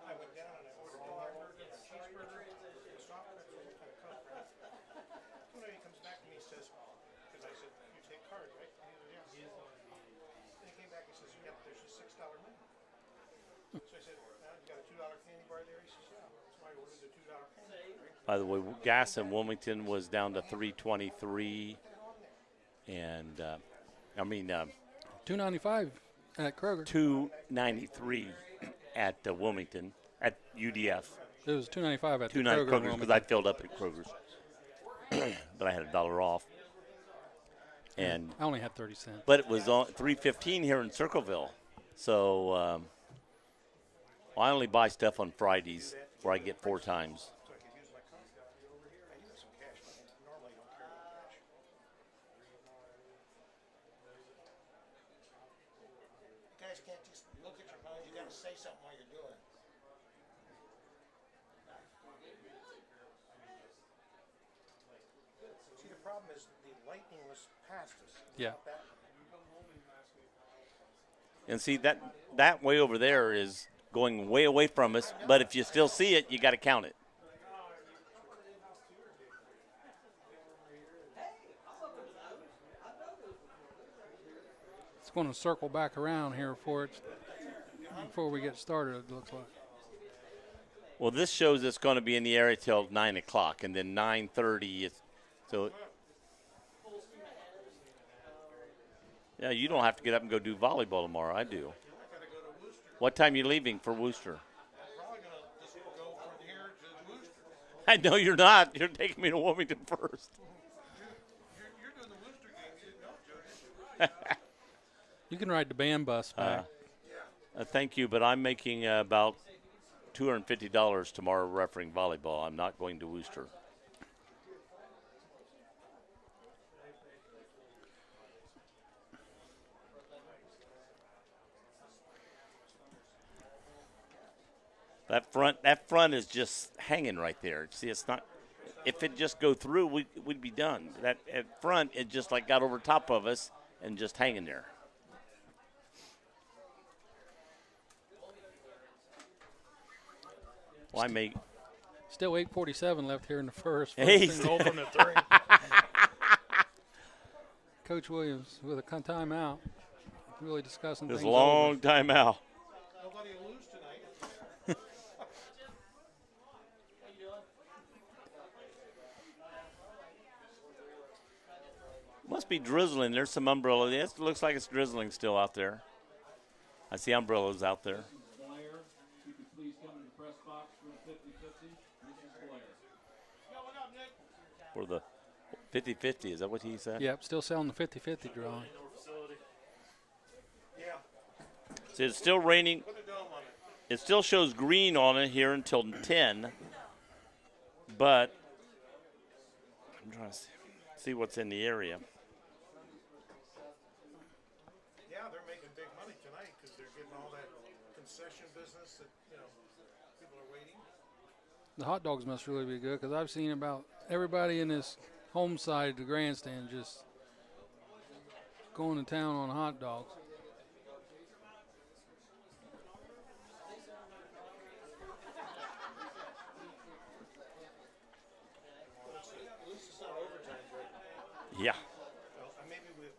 I went down and I ordered a hamburger, a cheeseburger, a soft pretzel, and a Coke. Well, he comes back to me and says, because I said, you take cards, right? And he goes, yes. Then he came back and says, yep, there's a $6 minimum. So I said, you got a $2 candy bar there? He says, yeah. That's why I ordered the $2 candy bar. By the way, gas in Wilmington was down to $3.23, and $2.95 at Kroger. $2.93 at Wilmington at UDF. It was $2.95 at the $2.90 Kroger. Kroger's because I filled up at Kroger's, but I had $1 off. And I only had 30 cents. But it was on $3.15 here in Circleville, so I only buy stuff on Fridays where I get 4 times. You guys can't just look at your phone. You got to say something while you're doing it. See, the problem is the lightning was past us. Yeah. And see, that way over there is going way away from us, but if you still see it, you got to count it. It's going to circle back around here before we get started, it looks like. Well, this shows it's going to be in the area till 9 o'clock, and then 9:30 is so. Yeah, you don't have to get up and go do volleyball tomorrow. I do. What time are you leaving for Worcester? I'm probably going to just go from here to Worcester. I know you're not. You're taking me to Wilmington first. You're doing the Worcester game. You didn't know, Joe. You can ride the band bus back. Thank you, but I'm making about $250 tomorrow refereeing volleyball. I'm not going to Worcester. That front is just hanging right there. See, it's not. If it just go through, we'd be done. That at front, it just like got over top of us and just hanging there. Well, I may. Still 8:47 left here in the first. Hey. Goal from the 3. Coach Williams with a timeout. Really discussing This things long over. timeout. Nobody will lose tonight. Must be drizzling. There's some umbrella. It looks like it's drizzling still out there. I see umbrellas out there. Blair, you could please come to the press box for the 50-50. Mrs. Blair. For the 50-50, is that what he said? Yep, still selling the 50-50 drawing. Yeah. So it's still raining. Put a dome on it. It still shows green on it here until 10. But I'm trying to see what's in the area. Yeah, they're making big money tonight because they're getting all that concession business that, people are waiting. The hot dogs must really be good because I've seen about everybody in this home side of the grandstand just going to town on hot dogs. At least it's not overtime, but Yeah. maybe with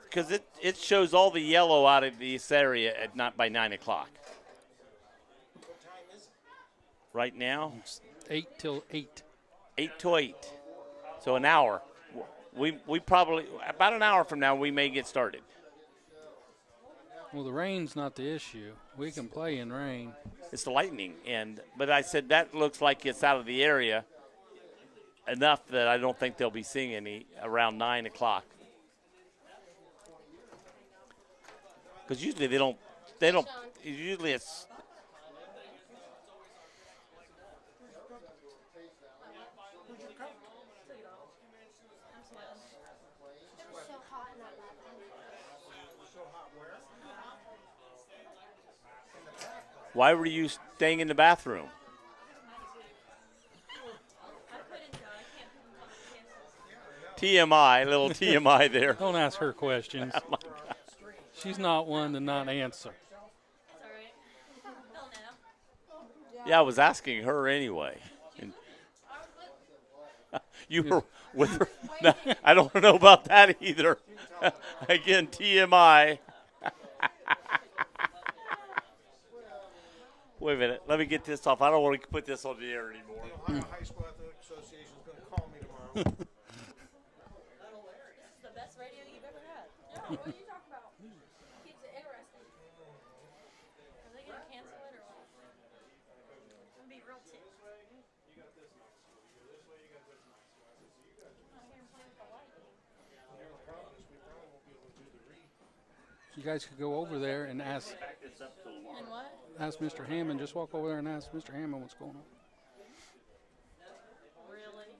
because it shows all the yellow out of this area at not by 9 o'clock. Right now, It's 8 till 8. 8 to 8. So an hour. We probably, about an hour from now, we may get started. Well, the rain's not the issue. We can play in rain. It's the lightning. But I said that looks like it's out of the area enough that I don't think they'll be seeing any around 9 o'clock. Because usually they don't, usually it's. Why were you staying in the bathroom? TMI, little TMI there. Don't ask her questions. Oh my God. She's not one to not answer. Yeah, I was asking her anyway. And you were with her. No, I don't know about that either. Again, TMI. Wait a minute. Let me get this off. I don't want to put this on the air anymore. The Ohio High School Athletic Association is going to call me tomorrow. This is the best radio you've ever had. Yeah, what are you talking about? Keeps it interesting. Are they going to cancel it or what? I'm going to be real ticked. You guys could go over there and ask And what? Mr. Hammond. Just walk over there and ask Mr. Hammond what's going on. Really?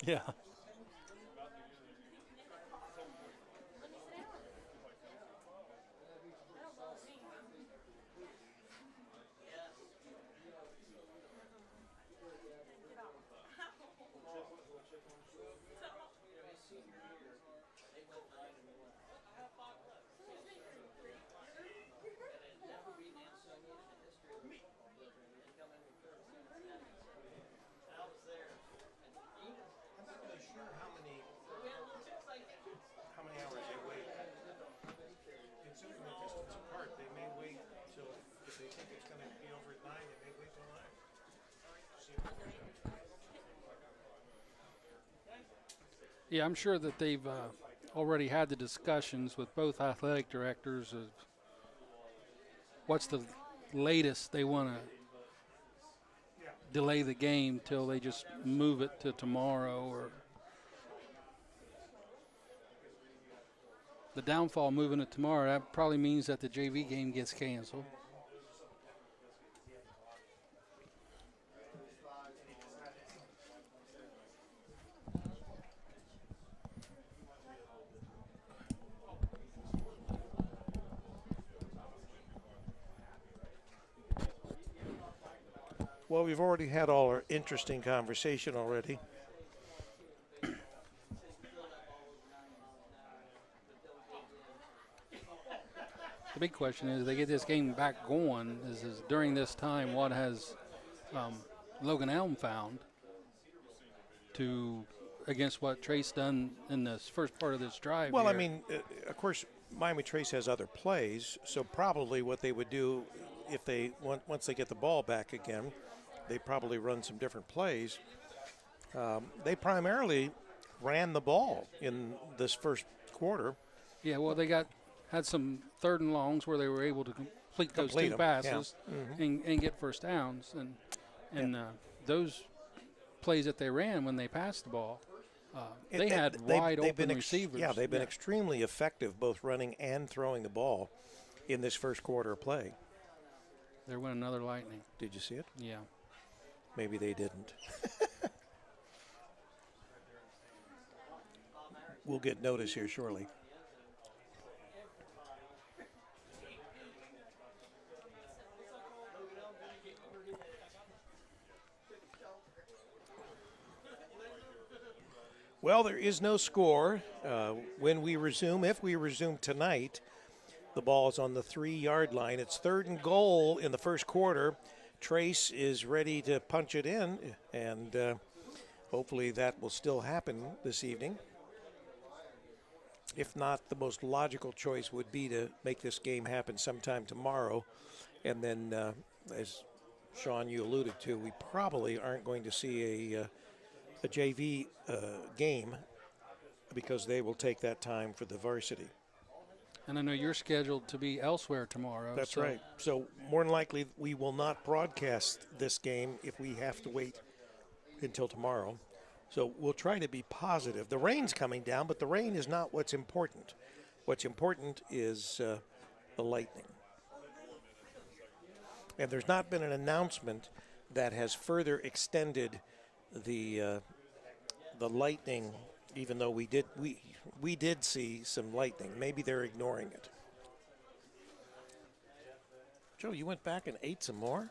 Yeah. How many hours they wait. Considering the distance apart, they may wait till, if they think it's going to be over at 9, they may wait till 9. Yeah, I'm sure that they've already had the discussions with both athletic directors of what's the latest they want to delay the game till they just move it to tomorrow, or the downfall moving it tomorrow. That probably means that the JV game gets canceled. Well, we've already had all our interesting conversation already. The big question is, they get this game back going. Is during this time, what has Logan Elm found to against what Trace done in this first part of this drive? Well, here? I mean, of course, Miami Trace has other plays, so probably what they would do if they once they get the ball back again, they probably run some different plays. They primarily ran the ball in this first quarter. Yeah, well, they had some third and longs where they were able to complete those two them, passes yeah. and get first downs, and those plays that they ran when they passed the ball, they had wide open receivers. Yeah, they've been extremely effective both running and throwing the ball in this first quarter of play. There went another lightning. Did you see it? Yeah. Maybe they didn't. We'll get notice here shortly. Well, there is no score when we resume. If we resume tonight, the ball is on the 3-yard line. It's 3rd and goal in the first quarter. Trace is ready to punch it in, and hopefully that will still happen this evening. If not, the most logical choice would be to make this game happen sometime tomorrow. And then, as Sean, you alluded to, we probably aren't going to see a JV game because they will take that time for the varsity. And I know you're scheduled to be elsewhere tomorrow. That's right. So more than likely we will not broadcast this game if we have to wait until tomorrow. So we'll try to be positive. The rain's coming down, but the rain is not what's important. What's important is the lightning. And there's not been an announcement that has further extended the lightning, even though we did see some lightning. Maybe they're ignoring it. Joe, you went back and ate some more?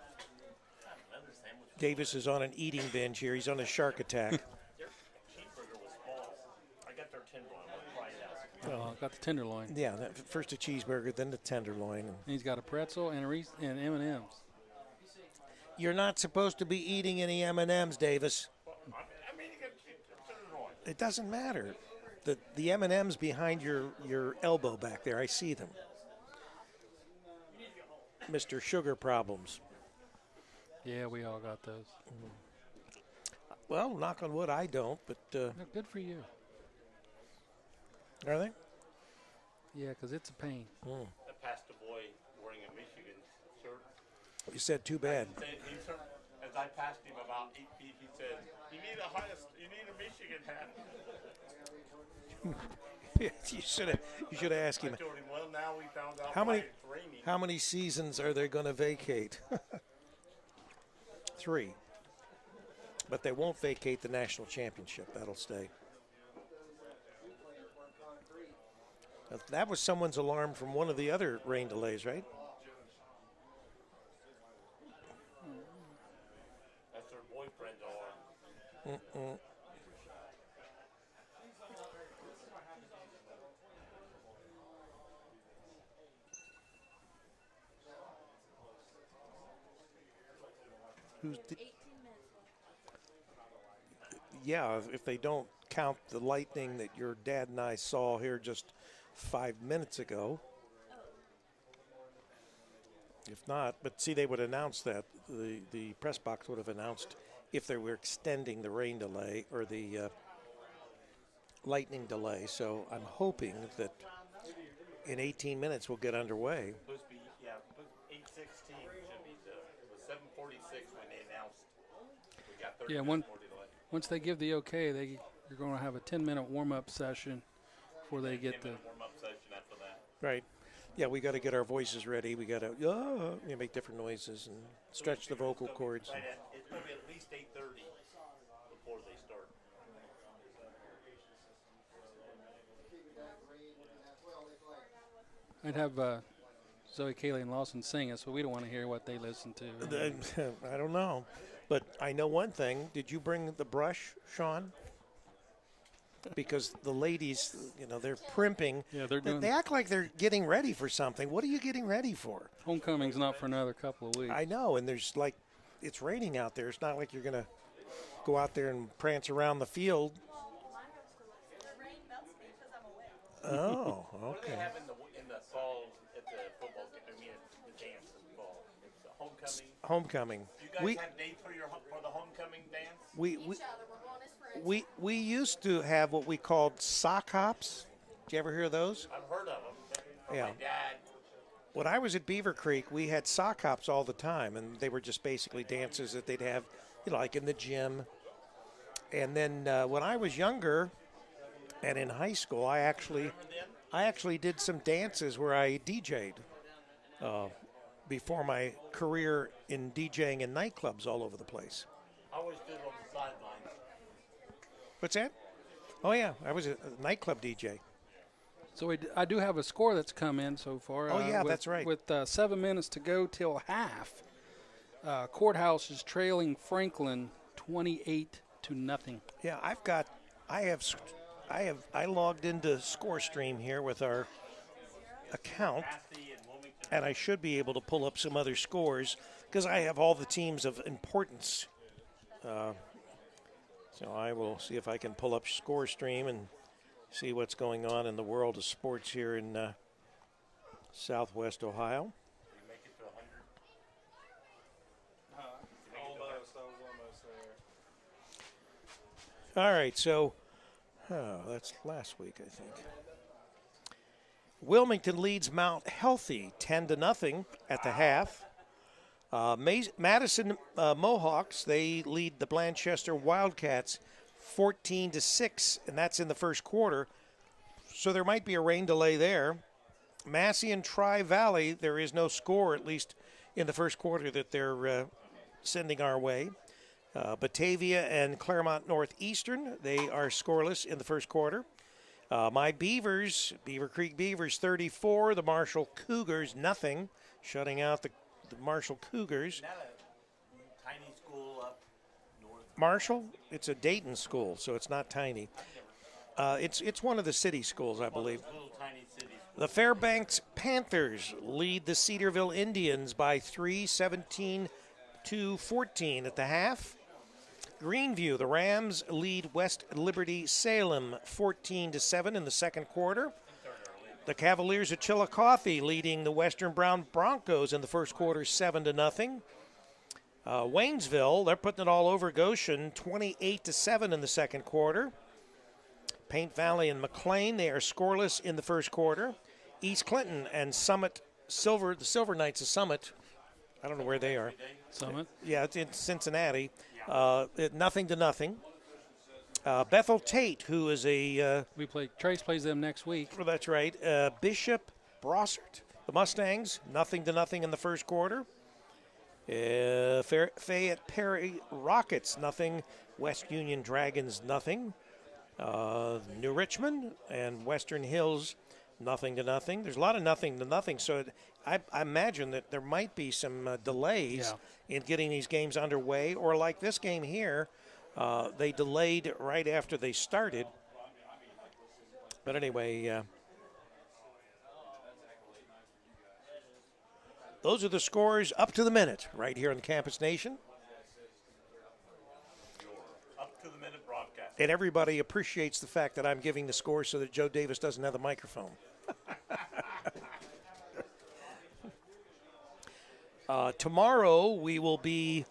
Davis is on an eating binge here. He's on a shark attack. Got the tenderloin. Yeah, first a cheeseburger, then the tenderloin. And he's got a pretzel and M&Ms. You're not supposed to be eating any M&Ms, Davis. It doesn't matter. The M&Ms behind your elbow back there, I see them. Mr. Sugar Problems. Yeah, we all got those. Well, knock on wood, I don't, but... No, good for you. Are they? Yeah, because it's a pain. I passed a boy wearing a Michigan shirt. You said too bad. As I passed him about 8 feet, he said, you need a Michigan hat. you should have asked him. I told him, well, now we found out How why many it's raining. How many seasons are they going to vacate? 3. But they won't vacate the national championship. That'll stay. That was someone's alarm from one of the other rain delays, right? That's their boyfriend's alarm. Yeah, if they don't count the lightning that your dad and I saw here just 5 minutes ago. If not, but see, they would announce that. The press box would have announced if they were extending the rain delay or the lightning delay. So I'm hoping that in 18 minutes we'll get underway. Supposed to be, 8:16 should be it was 7:46 when they announced. We got 30 minutes more delay. Once they give the okay, you're going to have a 10-minute warm-up session before they get the warm-up session after that. Right. Yeah, we got to get our voices ready. We got to make different noises and stretch the vocal cords. It's going to be at least 8:30 before they start. I'd have Zoe, Kaylee, and Lawson sing us, but we don't want to hear what they listen to. I don't know. But I know one thing. Did you bring the brush, Sean? Because the ladies, they're primping. Yeah, they're doing. They act like they're getting ready for something. What are you getting ready for? Homecoming's not for another couple of weeks. I know, and there's it's raining out there. It's not like you're going to go out there and prance around the field. Oh, What do they okay. have in the fall at the football game? I mean, the dance in the fall. It's a homecoming. Homecoming. You guys have dates for the homecoming dance? We used to have what we called sock hops. Did you ever hear of those? I've heard of them. From Yeah. my dad. When I was at Beaver Creek, we had sock hops all the time, and they were just basically dances that they'd have, like in the gym. And then when I was younger, and in high school, I actually did some dances where I DJ'd before my career in DJing in nightclubs all over the place. I always did it on the sidelines. What's that? Oh yeah, I was a nightclub DJ. So I do have a score that's come in so far. Oh, yeah, that's right. With 7 minutes to go till half, Courthouse is trailing Franklin 28-0. Yeah, I logged into ScoreStream here with our account, and I should be able to pull up some other scores because I have all the teams of importance. So I will see if I can pull up ScoreStream and see what's going on in the world of sports here in Southwest Ohio. All right, so that's last week, I think. Wilmington leads Mount Healthy 10-0 at the half. Madison Mohawks, they lead the Blanchester Wildcats 14-6, and that's in the first quarter. So there might be a rain delay there. Massey and Tri-Valley, there is no score, at least in the first quarter, that they're sending our way. Batavia and Claremont Northeastern, they are scoreless in the first quarter. My Beavers, Beaver Creek Beavers 34, the Marshall Cougars nothing, shutting out the Marshall Cougars. Not a tiny school up north. Marshall? It's a Dayton school, so it's not tiny. It's one of the city schools, I believe. Little tiny cities. The Fairbanks Panthers lead the Cedarville Indians by 3, 17-14 at the half. Greenview, the Rams lead West Liberty Salem 14-7 in the second quarter. The Cavaliers of Chillicothe leading the Western Brown Broncos in the first quarter 7-0. Waynesville, they're putting it all over Goshen 28-7 in the second quarter. Paint Valley and McLean, they are scoreless in the first quarter. East Clinton and Summit Silver, the Silver Knights of Summit, I don't know where they are. Summit? Yeah, it's in Cincinnati. 0-0. Bethel Tate, who is a... Trace plays them next week. Well, that's right. Bishop Brossart, the Mustangs, 0-0 in the first quarter. Fayette Perry Rockets, 0. West Union Dragons, 0. New Richmond and Western Hills, 0-0. There's a lot of 0-0, so I imagine that there might be some delays in getting these games underway, or like this game here, they delayed right after they started. But anyway, those are the scores up to the minute right here on Campus Nation. Up to the minute broadcast. And everybody appreciates the fact that I'm giving the score so that Joe Davis doesn't have the microphone. Tomorrow we will be,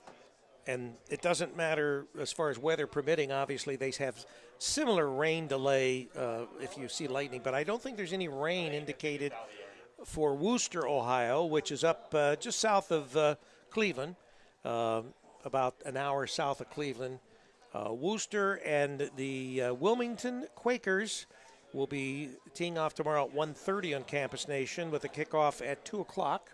and it doesn't matter as far as weather permitting, obviously they have similar rain delay if you see lightning, but I don't think there's any rain indicated for Wooster, Ohio, which is up just south of Cleveland, about an hour south of Cleveland. Wooster and the Wilmington Quakers will be teeing off tomorrow at 1:30 on Campus Nation with a kickoff at 2 o'clock.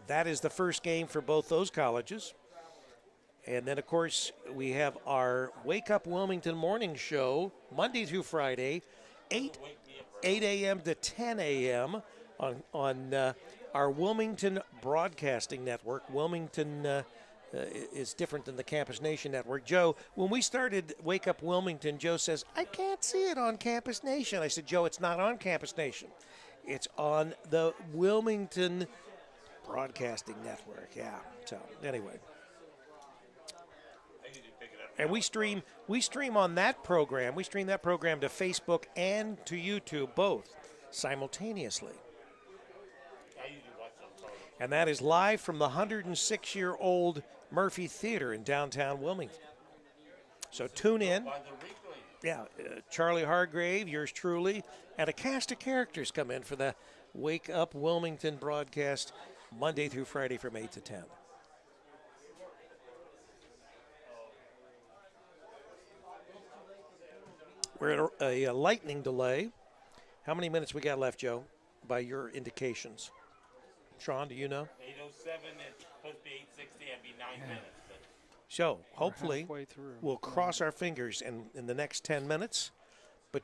That is the first game for both those colleges. And then, of course, we have our Wake Up Wilmington morning show Monday through Friday, 8 a.m. to 10 a.m. on our Wilmington Broadcasting Network. Wilmington is different than the Campus Nation Network. Joe, when we started Wake Up Wilmington, Joe says, I can't see it on Campus Nation. I said, Joe, it's not on Campus Nation. It's on the Wilmington Broadcasting Network. Yeah. So anyway. And we stream on that program. We stream that program to Facebook and to YouTube, both simultaneously. And that is live from the 106-year-old Murphy Theater in downtown Wilmington. So tune in. Yeah, Charlie Hargrave, yours truly, and a cast of characters come in for the Wake Up Wilmington broadcast Monday through Friday from 8 to 10. We're at a lightning delay. How many minutes we got left, Joe, by your indications? Sean, do you know? 8:07, it's supposed to be 8:60, it'd be 9 minutes. But so hopefully we'll cross our fingers in the next 10 minutes. But,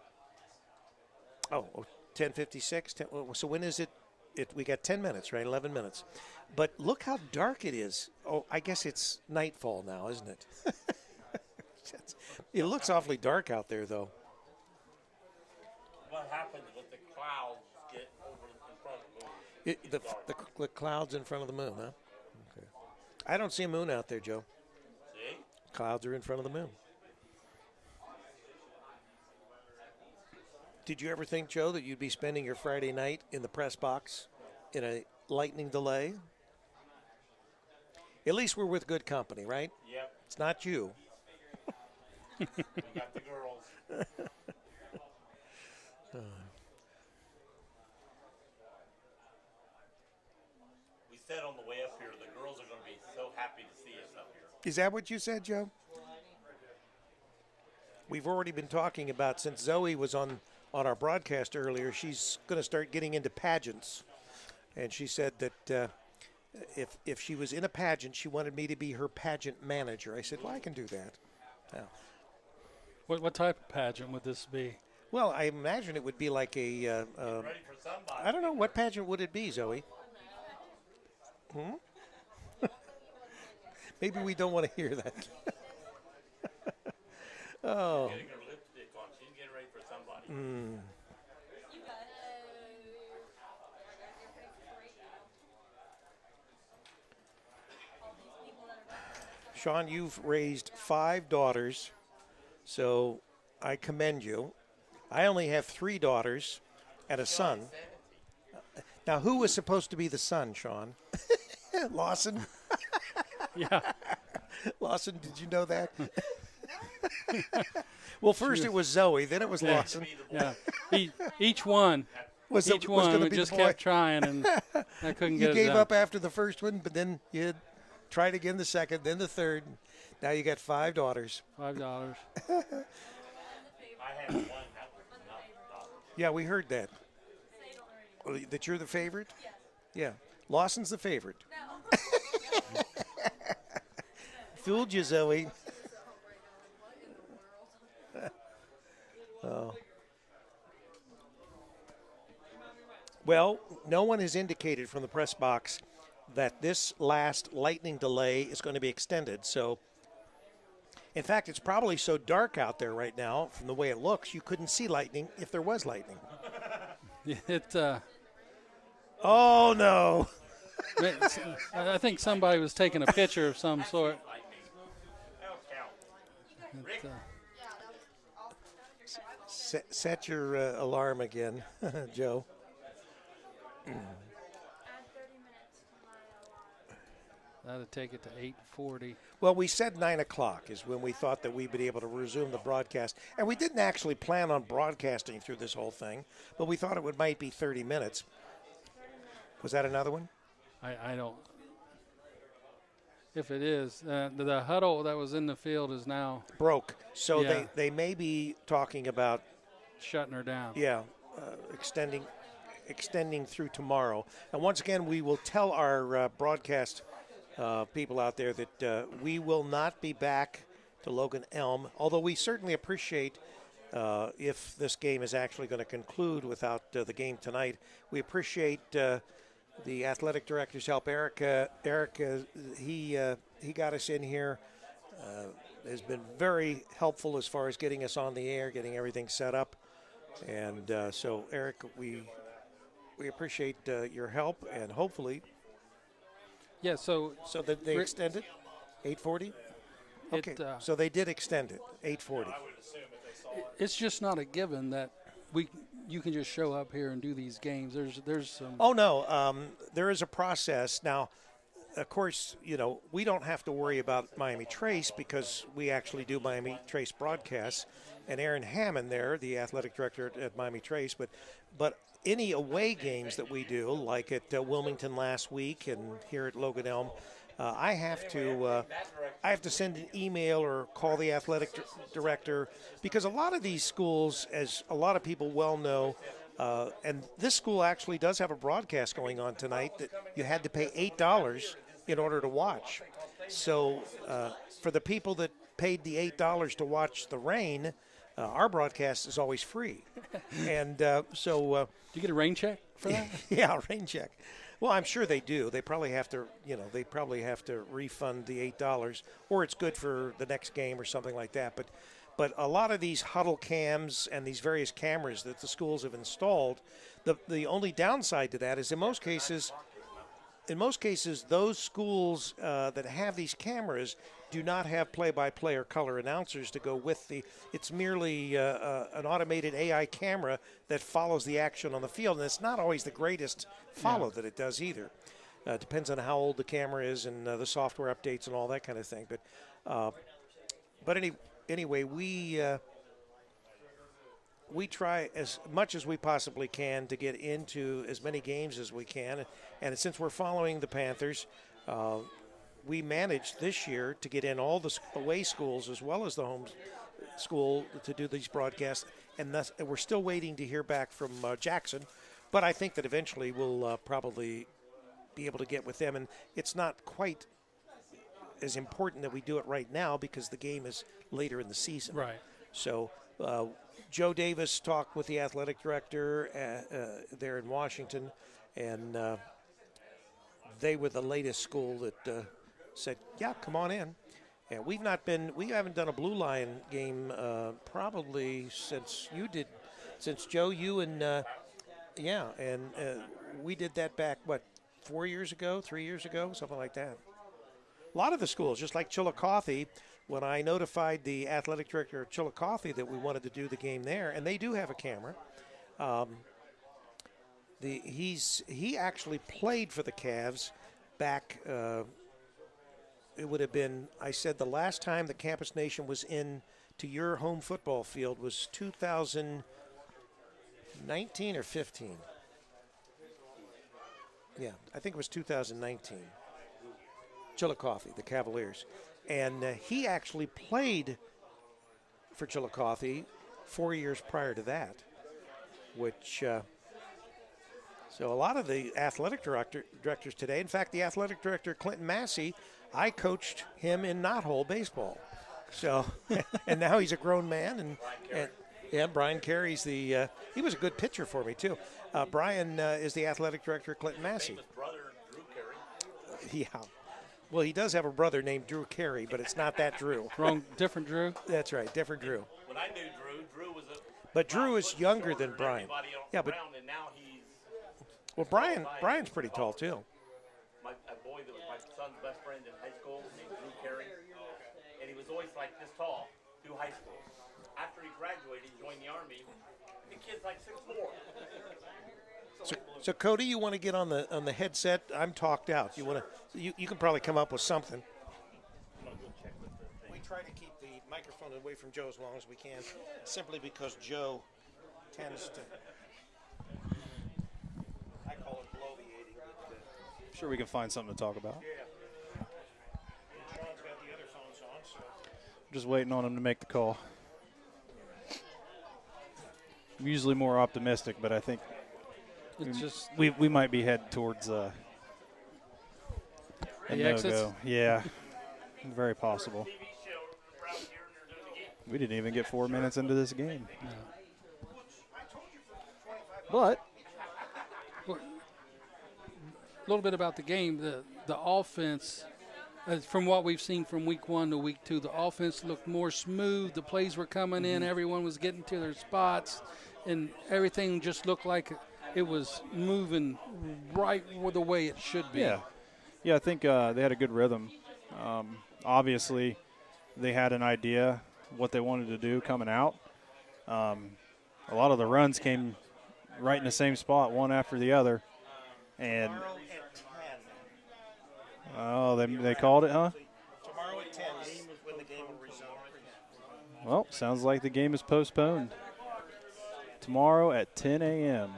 10:56. So when is it? We got 10 minutes, right? 11 minutes. But look how dark it is. Oh, I guess it's nightfall now, isn't it? It looks awfully dark out there, though. What happens with the clouds get over in front of the moon? The clouds in front of the moon, huh? Okay. I don't see a moon out there, Joe. See? Clouds are in front of the moon. Did you ever think, Joe, that you'd be spending your Friday night in the press box in a lightning delay? At least we're with good company, right? Yep. It's not you. We got the girls. We said on the way up here, the girls are going to be so happy to see us up here. Is that what you said, Joe? We've already been talking about, since Zoe was on our broadcast earlier, she's going to start getting into pageants. And she said that if she was in a pageant, she wanted me to be her pageant manager. I said, well, I can do that. Yeah. What type of pageant would this be? Well, I imagine it would be like a, Ready for somebody. I don't know, what pageant would it be, Zoe? Maybe we don't want to hear that. Oh. Getting her lipstick on. She's getting ready for somebody. Sean, you've raised 5 daughters, so I commend you. I only have 3 daughters and a son. Now, who was supposed to be the son, Sean? Lawson? Yeah. Lawson, did you know that? Well, first it was Zoe, then it was Lawson. Yeah. Each one. Was we be just the boy. kept trying, and I couldn't get You it gave done. up after the first one, but then you tried again the second, then the third. Now you got 5 daughters. $5. I had one. That was not. Yeah, we heard that. That you're the favorite? Yeah. Lawson's the favorite. Fooled you, Zoe. Oh. Well, no one has indicated from the press box that this last lightning delay is going to be extended. So, in fact, it's probably so dark out there right now, from the way it looks, you couldn't see lightning if there was lightning. Oh, no. I think somebody was taking a picture of some sort. Set your alarm again, Joe. That'll take it to 8:40. Well, we said 9 o'clock is when we thought that we'd be able to resume the broadcast. And we didn't actually plan on broadcasting through this whole thing, but we thought it might be 30 minutes. Was that another one? I don't. If it is, the huddle that was in the field is now broke. So Yeah. they may be talking about shutting her down. Yeah, extending through tomorrow. And once again, we will tell our broadcast people out there that we will not be back to Logan Elm, although we certainly appreciate if this game is actually going to conclude without the game tonight. We appreciate the athletic director's help. Eric, he got us in here, has been very helpful as far as getting us on the air, getting everything set up. And so, Eric, we appreciate your help, and hopefully. Yeah. So that they extended 8:40. Okay. So they did extend it 8:40. It's just not a given that you can just show up here and do these games. There's some. Oh no, there is a process now. Of course, we don't have to worry about Miami Trace because we actually do Miami Trace broadcasts, and Aaron Hammond there, the athletic director at Miami Trace. But any away games that we do, like at Wilmington last week and here at Logan Elm, I have to send an email or call the athletic director, because a lot of these schools, as a lot of people well know, and this school actually does have a broadcast going on tonight that you had to pay $8 in order to watch. So for the people that paid the $8 to watch the rain, our broadcast is always free. And so do you get a rain check for that? Yeah, rain check. Well, I'm sure they do. They probably have to, they probably have to refund the $8, or it's good for the next game or something like that. But a lot of these huddle cams and these various cameras that the schools have installed, the only downside to that is in most cases, those schools that have these cameras do not have play-by-play or color announcers to go with the. It's merely an automated AI camera that follows the action on the field, and it's not always the greatest follow that it does either. Depends on how old the camera is and the software updates and all that kind of thing. But anyway, we try as much as we possibly can to get into as many games as we can. And since we're following the Panthers, we managed this year to get in all the away schools as well as the home school to do these broadcasts. And we're still waiting to hear back from Jackson. But I think that eventually we'll probably be able to get with them. And it's not quite as important that we do it right now because the game is later in the season. Right. So Joe Davis talked with the athletic director there in Washington, and they were the latest school that said, yeah, come on in. And we haven't done a Blue Lion game probably since Joe, you and we did that back, 4 years ago, 3 years ago, something like that. A lot of the schools, just like Chillicothe, when I notified the athletic director of Chillicothe that we wanted to do the game there, and they do have a camera, he actually played for the Cavs back. It would have been, I said, the last time the Campus Nation was in to your home football field was 2019 or 15. Yeah, I think it was 2019. Chillicothe, the Cavaliers. And he actually played for Chillicothe 4 years prior to that, which, so a lot of the athletic directors today, in fact, the athletic director, Clinton Massey, I coached him in knothole baseball. So, and now he's a grown man. And Brian Carey's he was a good pitcher for me, too. Brian is the athletic director, Clinton Massey. Brother, Drew Carey. Yeah. Well, he does have a brother named Drew Carey, but it's not that Drew. Different Drew? That's right, different Drew. When I knew Drew was But Drew is younger than Brian. Yeah, but and now he's Brian's pretty tall too. a boy that was my son's best friend in high school named Drew Carey, and he was always like this tall through high school. After he graduated, he joined the Army. The kid's like 6'4". So Cody, you want to get on the headset? I'm talked out. You want to? You can probably come up with something. We try to keep the microphone away from Joe as long as we can, simply because Joe tends to. I call it bloviating. I'm sure we can find something to talk about. Yeah. John's got the other phones on, so. I'm just waiting on him to make the call. I'm usually more optimistic, but I think we might be headed towards a no-go. Yeah, very possible. We didn't even get 4 minutes into this game. No. But a little bit about the game. The offense, from what we've seen from week 1 to week 2, the offense looked more smooth. The plays were coming in. Everyone was getting to their spots, and everything just looked like it was moving right the way it should be. Yeah, I think they had a good rhythm. Obviously, they had an idea what they wanted to do coming out. A lot of the runs came right in the same spot, one after the other. And they called it, huh? Tomorrow at 10 is when the game will resume. Well, sounds like the game is postponed. Tomorrow at 10 a.m.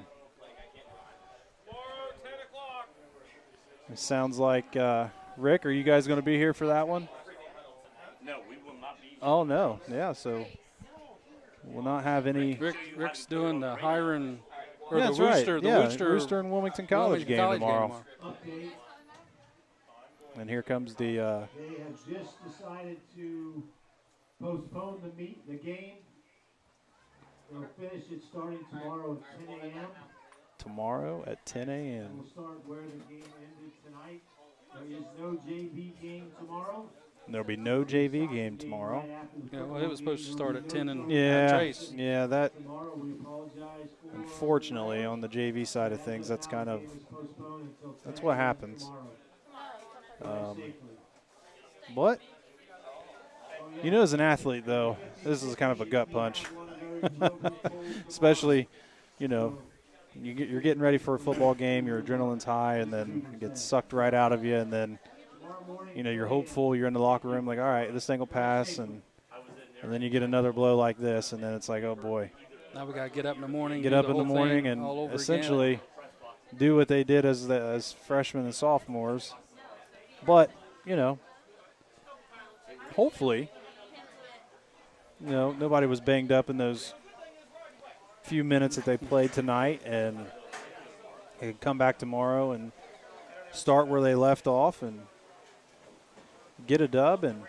It sounds like, Rick, are you guys going to be here for that one? No, we will not be. Oh, no. Yeah, so we'll not have any. Rick's doing the hiring, or Yeah, the that's Wooster, right. the Yeah, Wooster and Wilmington College game tomorrow. Update. And here comes the. They have just decided to postpone the game. They'll finish it starting tomorrow at 10 a.m. tomorrow at 10 a.m. We'll start where the game ended tonight. There is no JV game tomorrow. There'll be no JV game tomorrow. Yeah, well, it was supposed to start at 10 and Trace. Yeah, that unfortunately on the JV side of things, that's what happens. But as an athlete though, this is kind of a gut punch, especially, you're getting ready for a football game, your adrenaline's high, and then it gets sucked right out of you, and then you're hopeful, you're in the locker room like, all right, this thing will pass, and then you get another blow like this, and then it's like, oh boy. Now we got to get up in the morning. Get up in the morning and essentially do what they did as freshmen and sophomores. But, hopefully, nobody was banged up in those few minutes that they played tonight, and they could come back tomorrow and start where they left off and get a dub and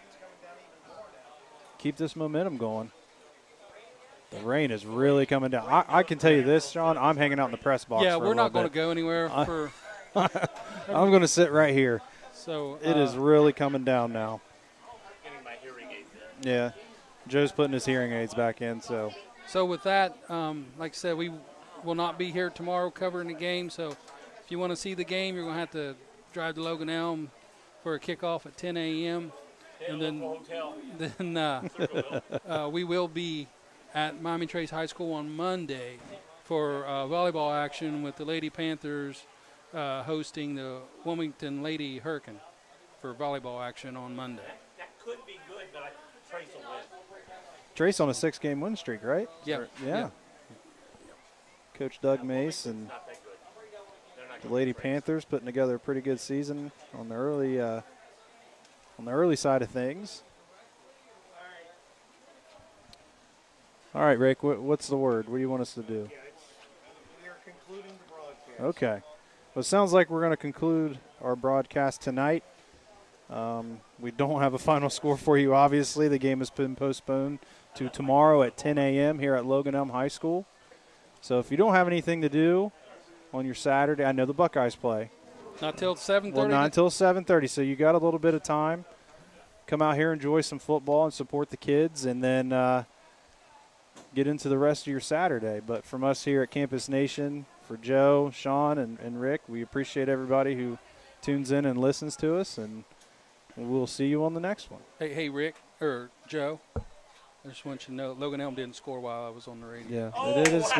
keep this momentum going. The rain is really coming down. I can tell you this, Sean, I'm hanging out in the press box. Yeah, for we're a not going to go anywhere. I'm going to sit right here. So it is really coming down now. Getting my hearing aids in. Yeah, Joe's putting his hearing aids back in. So with that, like I said, we will not be here tomorrow covering the game. So if you want to see the game, you're going to have to drive to Logan Elm for a kickoff at 10 a.m. And then we will be at Miami Trace High School on Monday for volleyball action with the Lady Panthers hosting the Wilmington Lady Hurricane for volleyball action on Monday. That could be good, but I think Trace will win. Trace on a 6-game win streak, right? Yeah. Yeah. Coach Doug Mace and the Lady Panthers putting together a pretty good season on the early side of things. All right, Rick, what's the word? What do you want us to do? We are concluding the broadcast. Okay. Well, it sounds like we're going to conclude our broadcast tonight. We don't have a final score for you, obviously. The game has been postponed to tomorrow at 10 a.m. here at Logan Elm High School. So if you don't have anything to do on your Saturday, I know the Buckeyes play. Not till 7:30? Well, not until 7:30, so you got a little bit of time. Come out here, enjoy some football, and support the kids, and then get into the rest of your Saturday. But from us here at Campus Nation, for Joe, Sean, and Rick, we appreciate everybody who tunes in and listens to us, and we'll see you on the next one. Hey, Rick, or Joe, I just want you to know Logan Elm didn't score while I was on the radio. Yeah, it didn't score.